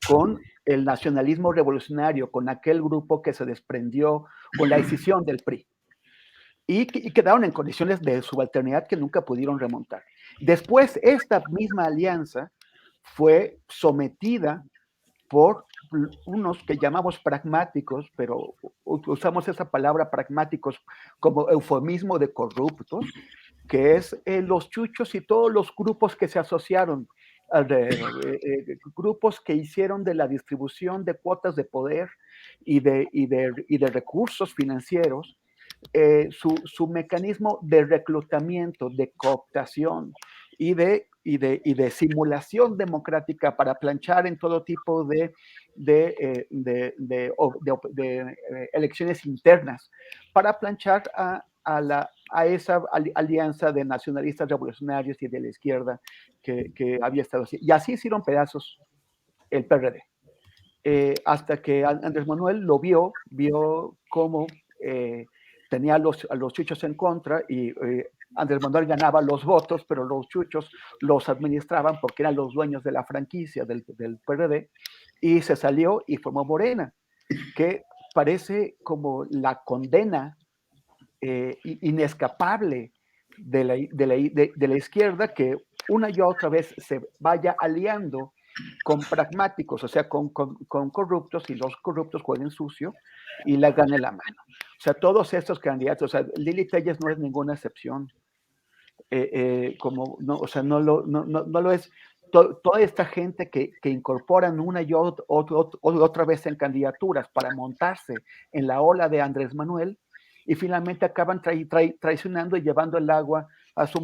Speaker 3: con el nacionalismo revolucionario, con aquel grupo que se desprendió con la decisión del PRI. Y quedaron en condiciones de subalternidad que nunca pudieron remontar. Después, esta misma alianza fue sometida por unos que llamamos pragmáticos, pero usamos esa palabra pragmáticos como eufemismo de corruptos, que es los chuchos y todos los grupos que se asociaron alrededor, grupos que hicieron de la distribución de cuotas de poder y de recursos financieros su mecanismo de reclutamiento, de cooptación y de simulación democrática para planchar en todo tipo de elecciones internas, para planchar a esa alianza de nacionalistas revolucionarios y de la izquierda que había estado así. Y así hicieron pedazos el PRD. Hasta que Andrés Manuel lo vio cómo tenía a los chuchos en contra y Andrés Manuel ganaba los votos, pero los chuchos los administraban porque eran los dueños de la franquicia del PRD, y se salió y formó Morena, que parece como la condena inescapable de la izquierda, que una y otra vez se vaya aliando con pragmáticos, o sea, con corruptos, y los corruptos jueguen sucio y la gane la mano. O sea, todos estos candidatos, o sea, Lili Telles no es ninguna excepción. O sea, no lo es. Toda esta gente que incorporan una y otra vez en candidaturas para montarse en la ola de Andrés Manuel, y finalmente acaban traicionando y llevando el agua a su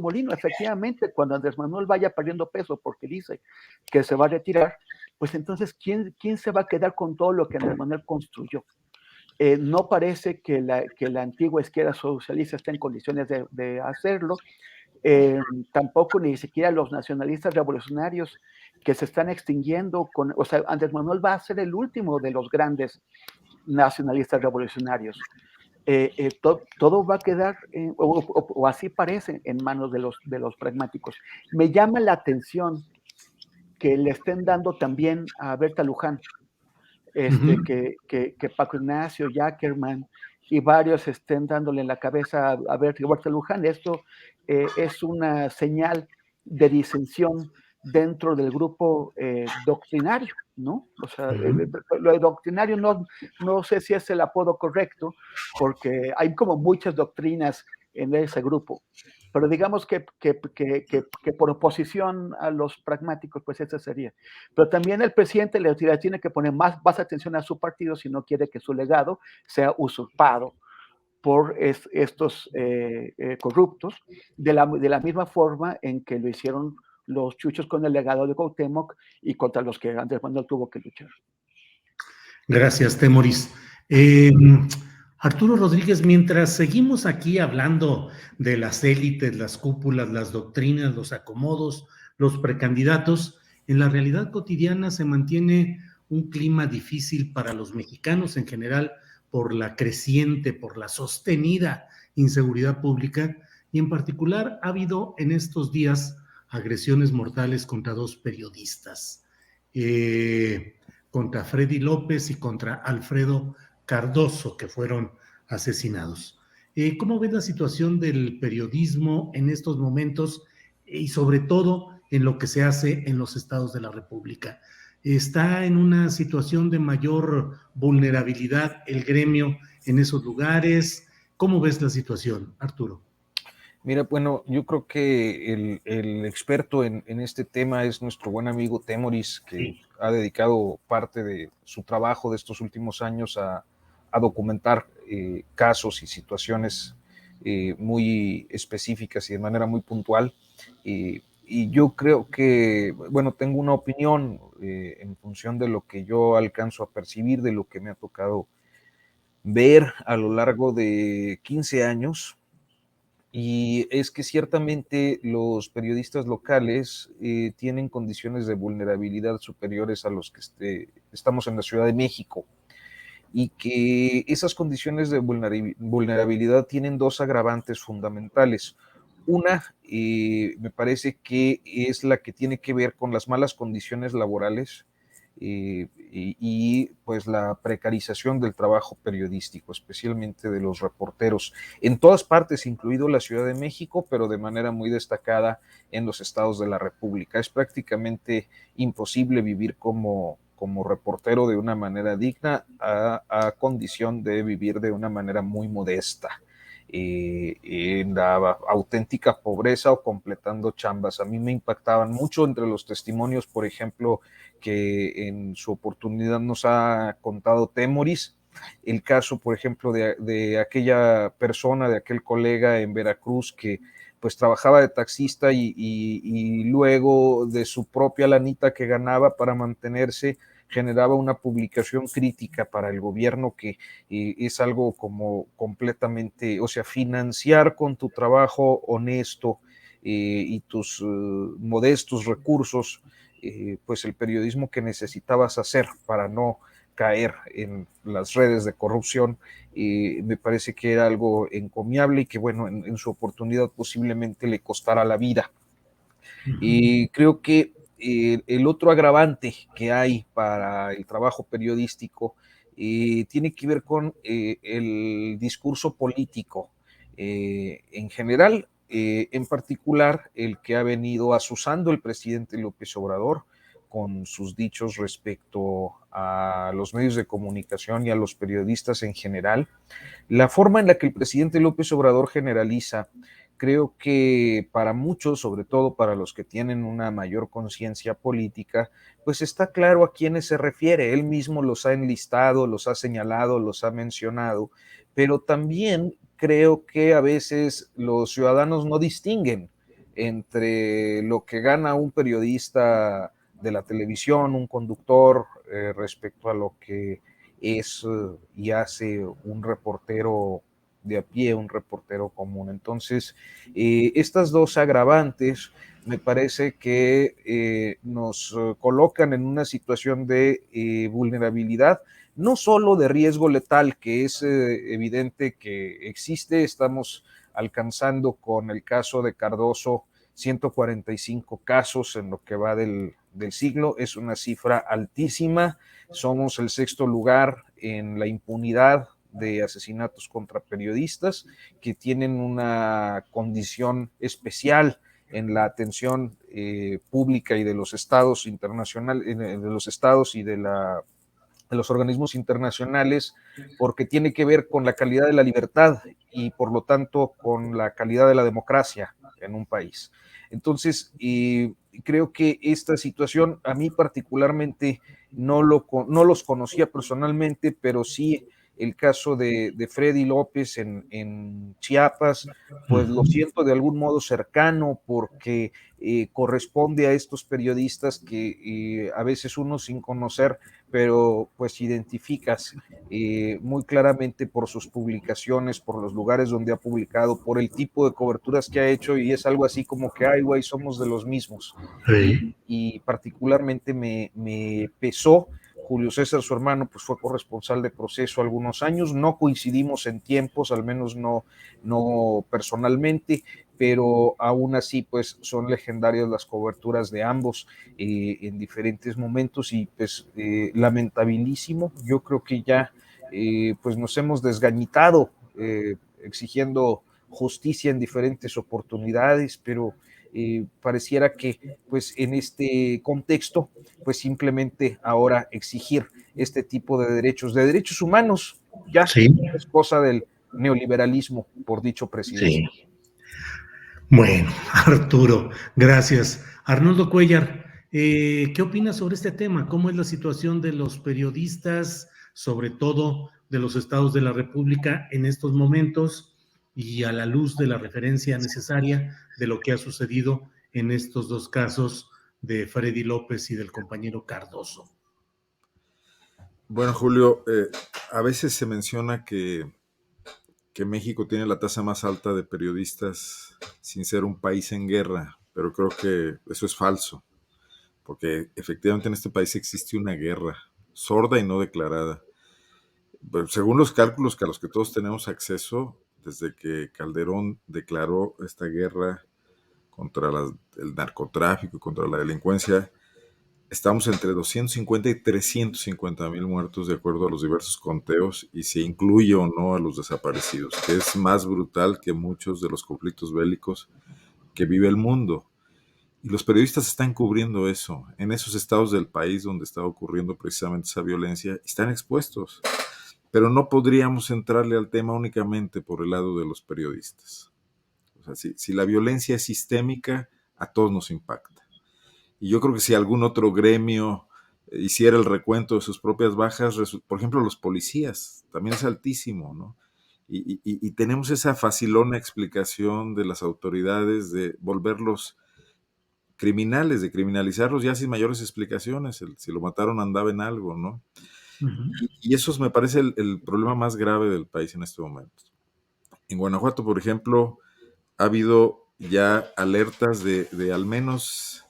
Speaker 3: molino. Efectivamente, cuando Andrés Manuel vaya perdiendo peso porque dice que se va a retirar, pues entonces, ¿quién se va a quedar con todo lo que Andrés Manuel construyó? No parece que la antigua izquierda socialista esté en condiciones de hacerlo. Tampoco ni siquiera los nacionalistas revolucionarios que se están extinguiendo. O sea, Andrés Manuel va a ser el último de los grandes nacionalistas revolucionarios. Todo va a quedar, o así parece, en manos de los pragmáticos. Me llama la atención que le estén dando también a Berta Luján, que Paco Ignacio, Jackerman y varios estén dándole en la cabeza a Berta Luján. Esto es una señal de disensión dentro del grupo doctrinario, ¿no? O sea, lo de doctrinario no sé si es el apodo correcto, porque hay como muchas doctrinas en ese grupo, pero digamos que por oposición a los pragmáticos, pues ese sería. Pero también el presidente le tiene que poner más atención a su partido si no quiere que su legado sea usurpado por estos corruptos, de la misma forma en que lo hicieron los chuchos con el legado de Cuauhtémoc y contra los que Andrés Manuel tuvo que luchar.
Speaker 1: Gracias, Temoris. Arturo Rodríguez, mientras seguimos aquí hablando de las élites, las cúpulas, las doctrinas, los acomodos, los precandidatos, en la realidad cotidiana se mantiene un clima difícil para los mexicanos en general por la creciente, por la sostenida inseguridad pública, y en particular ha habido en estos días agresiones mortales contra dos periodistas, contra Freddy López y contra Alfredo Cardoso, que fueron asesinados. ¿Cómo ves la situación del periodismo en estos momentos y sobre todo en lo que se hace en los estados de la República? ¿Está en una situación de mayor vulnerabilidad el gremio en esos lugares? ¿Cómo ves la situación, Arturo?
Speaker 2: Mira, bueno, yo creo que el experto en este tema es nuestro buen amigo Temoris, que
Speaker 1: Sí.
Speaker 2: ha dedicado parte de su trabajo de estos últimos años a documentar casos y situaciones muy específicas y de manera muy puntual. Y yo creo que, bueno, tengo una opinión en función de lo que yo alcanzo a percibir, de lo que me ha tocado ver a lo largo de 15 años. Y es que ciertamente los periodistas locales tienen condiciones de vulnerabilidad superiores a los que estamos en la Ciudad de México, y que esas condiciones de vulnerabilidad tienen dos agravantes fundamentales. Una, me parece que es la que tiene que ver con las malas condiciones laborales y pues la precarización del trabajo periodístico, especialmente de los reporteros, en todas partes, incluido la Ciudad de México, pero de manera muy destacada en los estados de la República. Es prácticamente imposible vivir como reportero de una manera digna a condición de vivir de una manera muy modesta, en la auténtica pobreza o completando chambas. A mí me impactaban mucho entre los testimonios, por ejemplo, que en su oportunidad nos ha contado Temoris, el caso, por ejemplo, de aquella persona, de aquel colega en Veracruz que pues trabajaba de taxista y luego de su propia lanita que ganaba para mantenerse, generaba una publicación crítica para el gobierno que es algo como completamente, o sea, financiar con tu trabajo honesto y tus modestos recursos, pues el periodismo que necesitabas hacer para no caer en las redes de corrupción, me parece que era algo encomiable y que, bueno, en su oportunidad posiblemente le costara la vida. Y creo que el otro agravante que hay para el trabajo periodístico tiene que ver con el discurso político en general, en particular el que ha venido asusando el presidente López Obrador con sus dichos respecto a los medios de comunicación y a los periodistas en general. La forma en la que el presidente López Obrador generaliza, creo que para muchos, sobre todo para los que tienen una mayor conciencia política, pues está claro a quiénes se refiere. Él mismo los ha enlistado, los ha señalado, los ha mencionado, pero también creo que a veces los ciudadanos no distinguen entre lo que gana un periodista de la televisión, un conductor, respecto a lo que es y hace un reportero de a pie, un reportero común. Entonces, estas dos agravantes me parece que nos colocan en una situación de vulnerabilidad, no solo de riesgo letal, que es evidente que existe. Estamos alcanzando con el caso de Cardoso 145 casos en lo que va del siglo. Es una cifra altísima. Somos el sexto lugar en la impunidad de asesinatos contra periodistas, que tienen una condición especial en la atención pública y de los estados internacionales, de los estados y de los organismos internacionales, porque tiene que ver con la calidad de la libertad y por lo tanto con la calidad de la democracia en un país. Entonces, creo que esta situación a mí particularmente no los conocía personalmente, pero sí el caso de Freddy López en Chiapas, pues lo siento de algún modo cercano, porque corresponde a estos periodistas que a veces uno sin conocer, pero pues identificas muy claramente por sus publicaciones, por los lugares donde ha publicado, por el tipo de coberturas que ha hecho, y es algo así como que, ay, güey, somos de los mismos.
Speaker 1: Sí.
Speaker 2: Y particularmente me pesó. Julio César, su hermano, pues fue corresponsal de Proceso algunos años. No coincidimos en tiempos, al menos no personalmente, pero aún así pues son legendarias las coberturas de ambos en diferentes momentos y pues lamentabilísimo. Yo creo que ya pues nos hemos desgañitado exigiendo justicia en diferentes oportunidades, pero pareciera que pues en este contexto pues simplemente ahora exigir este tipo de derechos humanos ya
Speaker 1: Sí,
Speaker 2: es cosa del neoliberalismo por dicho presidente.
Speaker 1: sí. Bueno, Arturo, gracias. Arnoldo Cuellar, ¿qué opinas sobre este tema? ¿Cómo es la situación de los periodistas, sobre todo de los estados de la República en estos momentos y a la luz de la referencia necesaria de lo que ha sucedido en estos dos casos de Freddy López y del compañero Cardoso?
Speaker 4: Bueno, Julio, a veces se menciona que México tiene la tasa más alta de periodistas sin ser un país en guerra, pero creo que eso es falso, porque efectivamente en este país existe una guerra, sorda y no declarada. Pero según los cálculos que a los que todos tenemos acceso, desde que Calderón declaró esta guerra contra el narcotráfico, contra la delincuencia, estamos entre 250 y 350 mil muertos de acuerdo a los diversos conteos y se incluye o no a los desaparecidos, que es más brutal que muchos de los conflictos bélicos que vive el mundo. Y los periodistas están cubriendo eso, en esos estados del país donde está ocurriendo precisamente esa violencia, están expuestos. Pero no podríamos entrarle al tema únicamente por el lado de los periodistas. O sea, si la violencia es sistémica, a todos nos impacta. Y yo creo que si algún otro gremio hiciera el recuento de sus propias bajas, por ejemplo, los policías, también es altísimo, ¿no? Y tenemos esa facilona explicación de las autoridades de volverlos criminales, de criminalizarlos ya sin mayores explicaciones. Si lo mataron andaba en algo, ¿no?
Speaker 1: Uh-huh.
Speaker 4: Y eso me parece el problema más grave del país en este momento. En Guanajuato, por ejemplo, ha habido ya alertas de al menos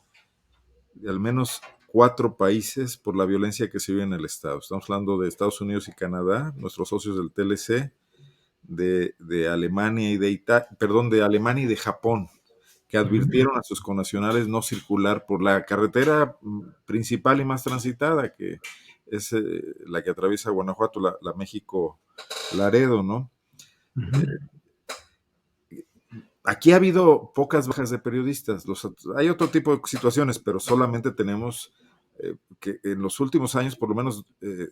Speaker 4: 4 países por la violencia que se vive en el estado. Estamos hablando de Estados Unidos y Canadá, nuestros socios del TLC, de Alemania y de Alemania y de Japón, que advirtieron a sus connacionales no circular por la carretera principal y más transitada, que es la que atraviesa Guanajuato, la México-Laredo, ¿no?
Speaker 1: Uh-huh.
Speaker 4: Aquí ha habido pocas bajas de periodistas. Hay otro tipo de situaciones, pero solamente tenemos que en los últimos años por lo menos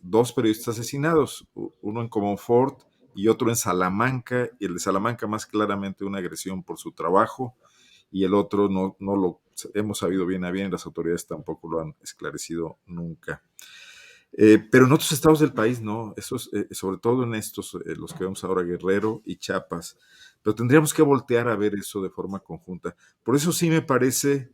Speaker 4: 2 periodistas asesinados, uno en Comonfort y otro en Salamanca, y el de Salamanca más claramente una agresión por su trabajo, y el otro no lo hemos sabido bien a bien, las autoridades tampoco lo han esclarecido nunca. Pero en otros estados del país no, sobre todo en estos, los que vemos ahora, Guerrero y Chiapas, pero tendríamos que voltear a ver eso de forma conjunta. Por eso sí me parece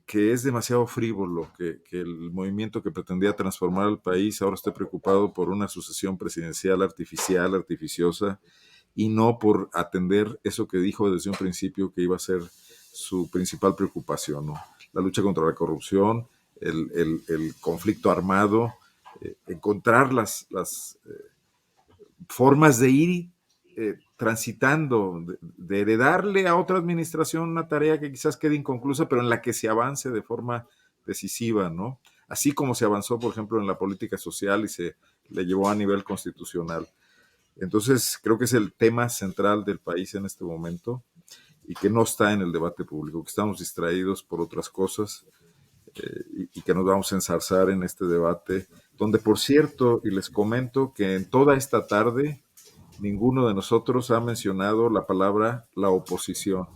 Speaker 4: que es demasiado frívolo que el movimiento que pretendía transformar al país ahora esté preocupado por una sucesión presidencial artificial, artificiosa, y no por atender eso que dijo desde un principio que iba a ser su principal preocupación, ¿no? La lucha contra la corrupción, el conflicto armado, encontrar las formas de ir transitando, de heredarle a otra administración una tarea que quizás quede inconclusa, pero en la que se avance de forma decisiva, ¿no? Así como se avanzó, por ejemplo, en la política social y se le llevó a nivel constitucional. Entonces, creo que es el tema central del país en este momento y que no está en el debate público, que estamos distraídos por otras cosas y que nos vamos a enzarzar en este debate, donde, por cierto, y les comento que en toda esta tarde ninguno de nosotros ha mencionado la palabra la oposición.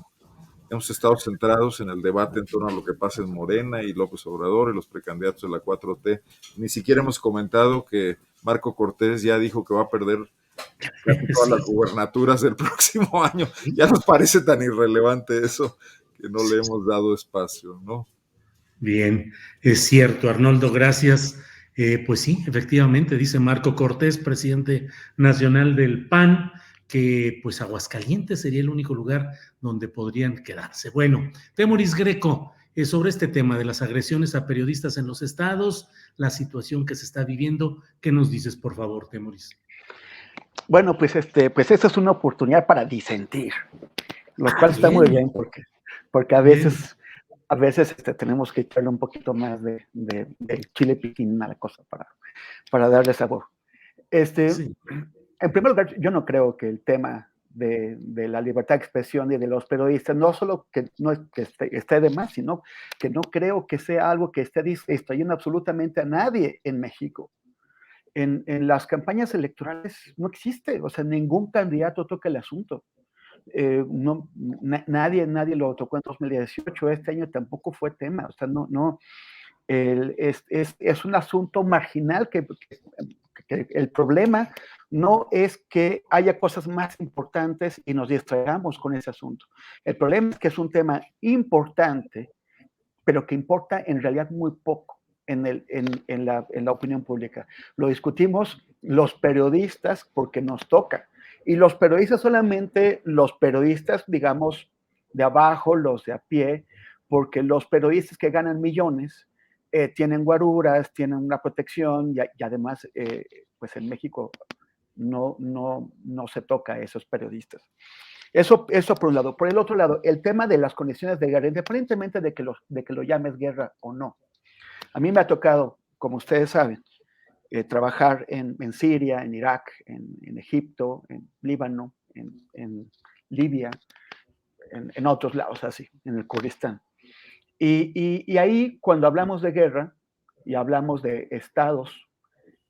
Speaker 4: Hemos estado centrados en el debate en torno a lo que pasa en Morena y López Obrador y los precandidatos de la 4T. Ni siquiera hemos comentado que Marco Cortés ya dijo que va a perder casi todas las gubernaturas del próximo año. Ya nos parece tan irrelevante eso que no le hemos dado espacio, ¿no?
Speaker 1: Bien, es cierto, Arnoldo, gracias. Pues sí, efectivamente, dice Marco Cortés, presidente nacional del PAN, que pues Aguascalientes sería el único lugar donde podrían quedarse. Bueno, Temoris Greco, sobre este tema de las agresiones a periodistas en los estados, la situación que se está viviendo, ¿qué nos dices, por favor, Temoris?
Speaker 3: Bueno, pues esta es una oportunidad para disentir. lo cual está muy bien porque a
Speaker 1: Bien.
Speaker 3: veces tenemos que echarle un poquito más de chile piquín a la cosa para darle sabor.
Speaker 1: Sí.
Speaker 3: En primer lugar, yo no creo que el tema de la libertad de expresión y de los periodistas, no solo que no es que esté de más, sino que no creo que sea algo que esté distrayendo absolutamente a nadie en México. En las campañas electorales no existe, o sea, ningún candidato toca el asunto. Nadie lo tocó en 2018, este año tampoco fue tema, o sea, es un asunto marginal que el problema no es que haya cosas más importantes y nos distraigamos con ese asunto. El problema es que es un tema importante, pero que importa en realidad muy poco en la opinión pública. Lo discutimos los periodistas porque nos toca. Y los periodistas solamente, los periodistas, digamos, de abajo, los de a pie, porque los periodistas que ganan millones tienen guaruras, tienen una protección y además, pues en México no se toca a esos periodistas. Eso por un lado. Por el otro lado, el tema de las condiciones de guerra, independientemente de que lo llames guerra o no. A mí me ha tocado, como ustedes saben, trabajar en Siria, en Irak, en Egipto, en Líbano, en Libia, en otros lados así, en el Kurdistán. Y ahí, cuando hablamos de guerra y hablamos de estados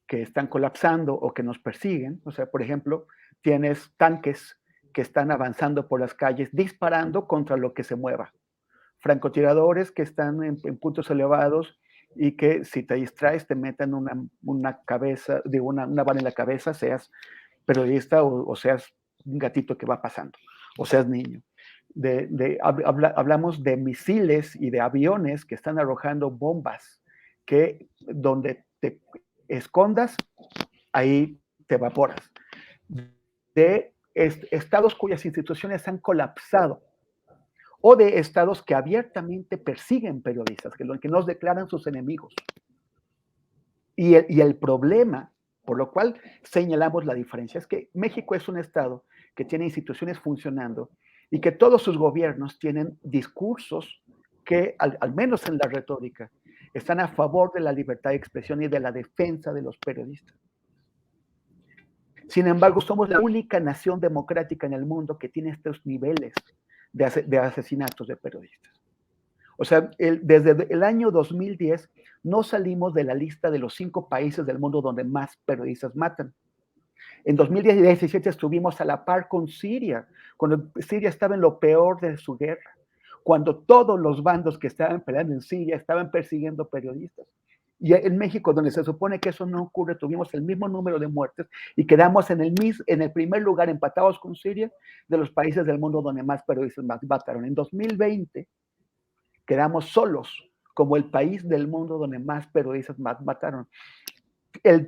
Speaker 3: que están colapsando o que nos persiguen, o sea, por ejemplo, tienes tanques que están avanzando por las calles disparando contra lo que se mueva, francotiradores que están en puntos elevados y que si te distraes te meten una cabeza, digo, una bala en la cabeza, seas periodista o seas un gatito que va pasando, o seas niño. Hablamos de misiles y de aviones que están arrojando bombas que donde te escondas, ahí te evaporas. De estados cuyas instituciones han colapsado o de estados que abiertamente persiguen periodistas, que nos declaran sus enemigos. Y el problema, por lo cual señalamos la diferencia, es que México es un estado que tiene instituciones funcionando y que todos sus gobiernos tienen discursos que, al menos en la retórica, están a favor de la libertad de expresión y de la defensa de los periodistas. Sin embargo, somos la única nación democrática en el mundo que tiene estos niveles de asesinatos de periodistas. O sea, desde el año 2010 no salimos de la lista de los 5 países del mundo donde más periodistas matan. En 2017 estuvimos a la par con Siria, cuando Siria estaba en lo peor de su guerra, cuando todos los bandos que estaban peleando en Siria estaban persiguiendo periodistas. Y en México, donde se supone que eso no ocurre, tuvimos el mismo número de muertes y quedamos en el primer lugar, empatados con Siria, de los países del mundo donde más periodistas mataron. En 2020 quedamos solos como el país del mundo donde más periodistas mataron.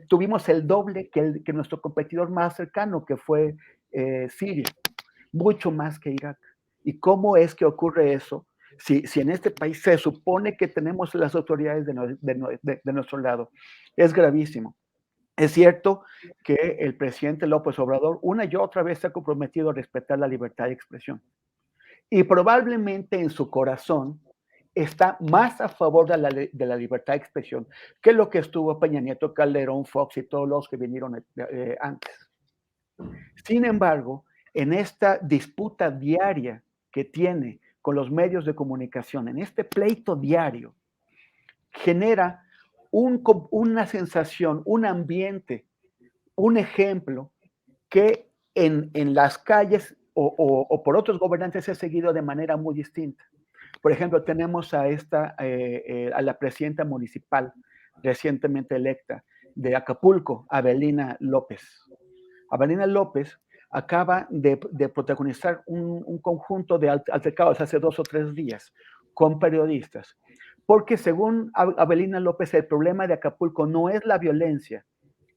Speaker 3: Tuvimos el doble que nuestro competidor más cercano, que fue Siria, mucho más que Irak. ¿Y cómo es que ocurre eso? Si en este país se supone que tenemos las autoridades de nuestro lado, es gravísimo. Es cierto que el presidente López Obrador una y otra vez se ha comprometido a respetar la libertad de expresión. Y probablemente en su corazón está más a favor de la libertad de expresión que lo que estuvo Peña Nieto, Calderón, Fox y todos los que vinieron antes. Sin embargo, en esta disputa diaria que tiene con los medios de comunicación, en este pleito diario, genera una sensación, un ambiente, un ejemplo que en las calles o por otros gobernantes es seguido de manera muy distinta. Por ejemplo, tenemos a la presidenta municipal recientemente electa de Acapulco, Avelina López. Avelina López acaba de protagonizar un conjunto de altercados hace 2 o 3 días con periodistas, porque según Avelina López, el problema de Acapulco no es la violencia,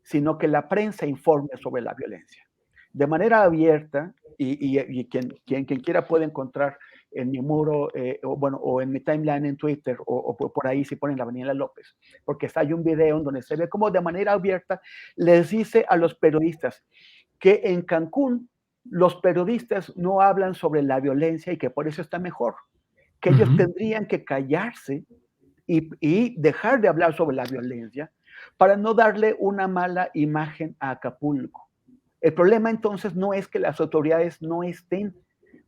Speaker 3: sino que la prensa informe sobre la violencia. De manera abierta, y quien quiera puede encontrar en mi muro, o en mi timeline en Twitter, o por ahí si ponen la Avenida López, porque hay un video en donde se ve cómo de manera abierta les dice a los periodistas que en Cancún los periodistas no hablan sobre la violencia y que por eso está mejor, que ellos tendrían que callarse y dejar de hablar sobre la violencia para no darle una mala imagen a Acapulco. El problema entonces no es que las autoridades no estén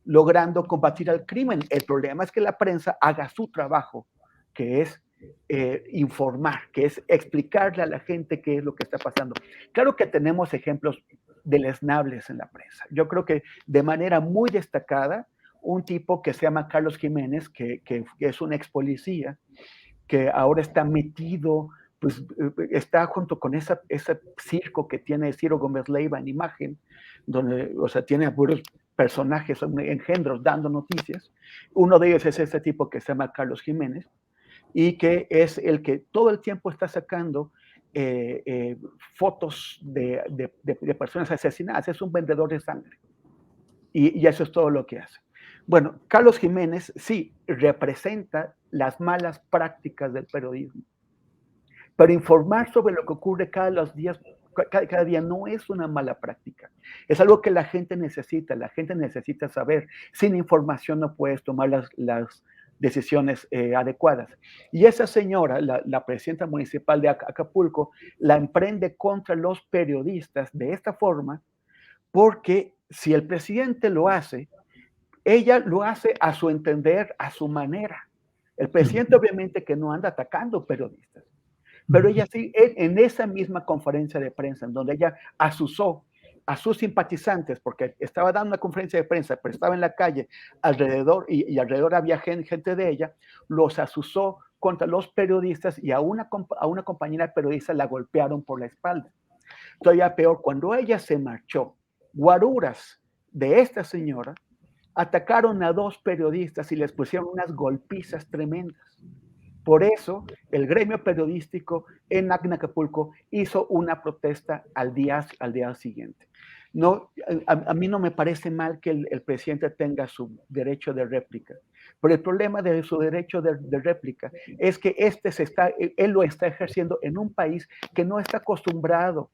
Speaker 3: logrando combatir al crimen, el problema es que la prensa haga su trabajo, que es informar, que es explicarle a la gente qué es lo que está pasando. Claro que tenemos ejemplos deleznables en la prensa. Yo creo que de manera muy destacada, un tipo que se llama Carlos Jiménez, que es un ex policía, que ahora está metido, pues está junto con ese circo que tiene Ciro Gómez Leiva en Imagen, donde, o sea, tiene a puros personajes, engendros dando noticias. Uno de ellos es este tipo que se llama Carlos Jiménez, y que es el que todo el tiempo está sacando fotos de personas asesinadas. Es un vendedor de sangre. Y eso es todo lo que hace. Bueno, Carlos Jiménez sí representa las malas prácticas del periodismo, pero informar sobre lo que ocurre cada día no es una mala práctica. Es algo que la gente necesita saber. Sin información no puedes tomar las decisiones adecuadas. Y esa señora, la presidenta municipal de Acapulco, la emprende contra los periodistas de esta forma, porque si el presidente lo hace, ella lo hace a su entender, a su manera. El presidente obviamente que no anda atacando periodistas, pero ella sí, en esa misma conferencia de prensa, en donde ella asusó a sus simpatizantes, porque estaba dando una conferencia de prensa, pero estaba en la calle alrededor, y alrededor había gente de ella, los asusó contra los periodistas y a una compañera periodista la golpearon por la espalda. Todavía peor, cuando ella se marchó, guaruras de esta señora atacaron a 2 periodistas y les pusieron unas golpizas tremendas. Por eso, el gremio periodístico en Acapulco hizo una protesta al día siguiente. No, a mí no me parece mal que el presidente tenga su derecho de réplica, pero el problema de su derecho de réplica es que él lo está ejerciendo en un país que no está acostumbrado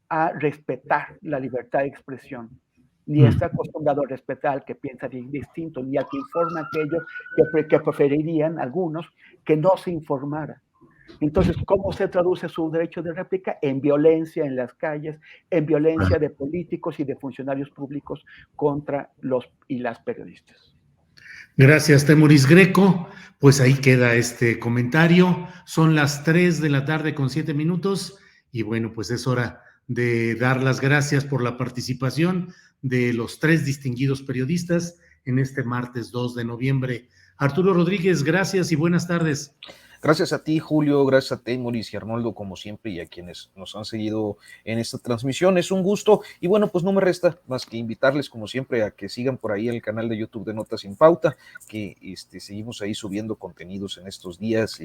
Speaker 3: a respetar la libertad de expresión, ni está acostumbrado a respetar al que piensa distinto, ni al que informa aquello que preferirían algunos que no se informara. Entonces, ¿cómo se traduce su derecho de réplica? En violencia en las calles, en violencia de políticos y de funcionarios públicos contra los y las periodistas.
Speaker 1: Gracias, Temoris Greco. Pues ahí queda este comentario. Son las 3:07 y bueno, pues es hora de dar las gracias por la participación de los 3 distinguidos periodistas en este martes 2 de noviembre. Arturo Rodríguez, gracias y buenas tardes.
Speaker 2: Gracias a ti, Julio, gracias a Temoris y Arnoldo, como siempre, y a quienes nos han seguido en esta transmisión. Es un gusto, y bueno, pues no me resta más que invitarles, como siempre, a que sigan por ahí el canal de YouTube de Notas sin Pauta, que seguimos ahí subiendo contenidos en estos días.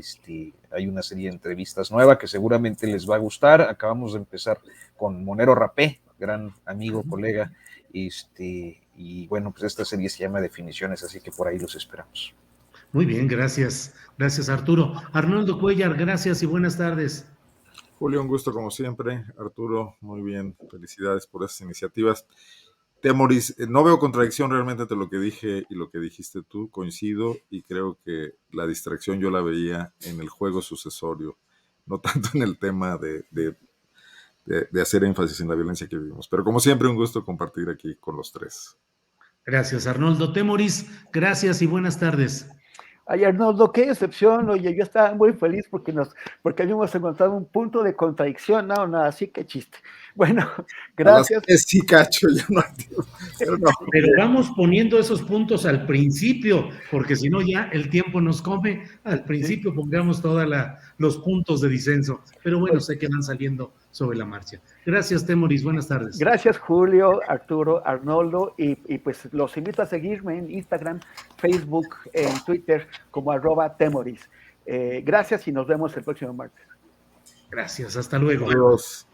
Speaker 2: Hay una serie de entrevistas nueva que seguramente les va a gustar. Acabamos de empezar con Monero Rapé, gran amigo, colega, y bueno, pues esta serie se llama Definiciones, así que por ahí los esperamos.
Speaker 1: Muy bien, gracias. Gracias, Arturo. Arnoldo Cuellar, gracias y buenas tardes.
Speaker 4: Julio, un gusto como siempre. Arturo, muy bien. Felicidades por esas iniciativas. Temoris, no veo contradicción realmente entre lo que dije y lo que dijiste tú. Coincido y creo que la distracción yo la veía en el juego sucesorio, no tanto en el tema de hacer énfasis en la violencia que vivimos. Pero como siempre, un gusto compartir aquí con los 3.
Speaker 1: Gracias, Arnoldo. Temoris, gracias y buenas tardes.
Speaker 3: Ay, Arnoldo, qué decepción. Oye, yo estaba muy feliz porque habíamos encontrado un punto de contradicción. No, así que chiste. Bueno, gracias.
Speaker 4: Sí, cacho, ya no entiendo.
Speaker 1: Pero vamos poniendo esos puntos al principio, porque si no ya el tiempo nos come. Al principio pongamos todos los puntos de disenso. Pero bueno, sé que van saliendo sobre la marcha. Gracias, Temoris. Buenas tardes.
Speaker 3: Gracias, Julio, Arturo, Arnoldo, y pues los invito a seguirme en Instagram, Facebook, en Twitter como @Temoris. Gracias y nos vemos el próximo martes.
Speaker 1: Gracias, hasta luego.
Speaker 4: Adiós.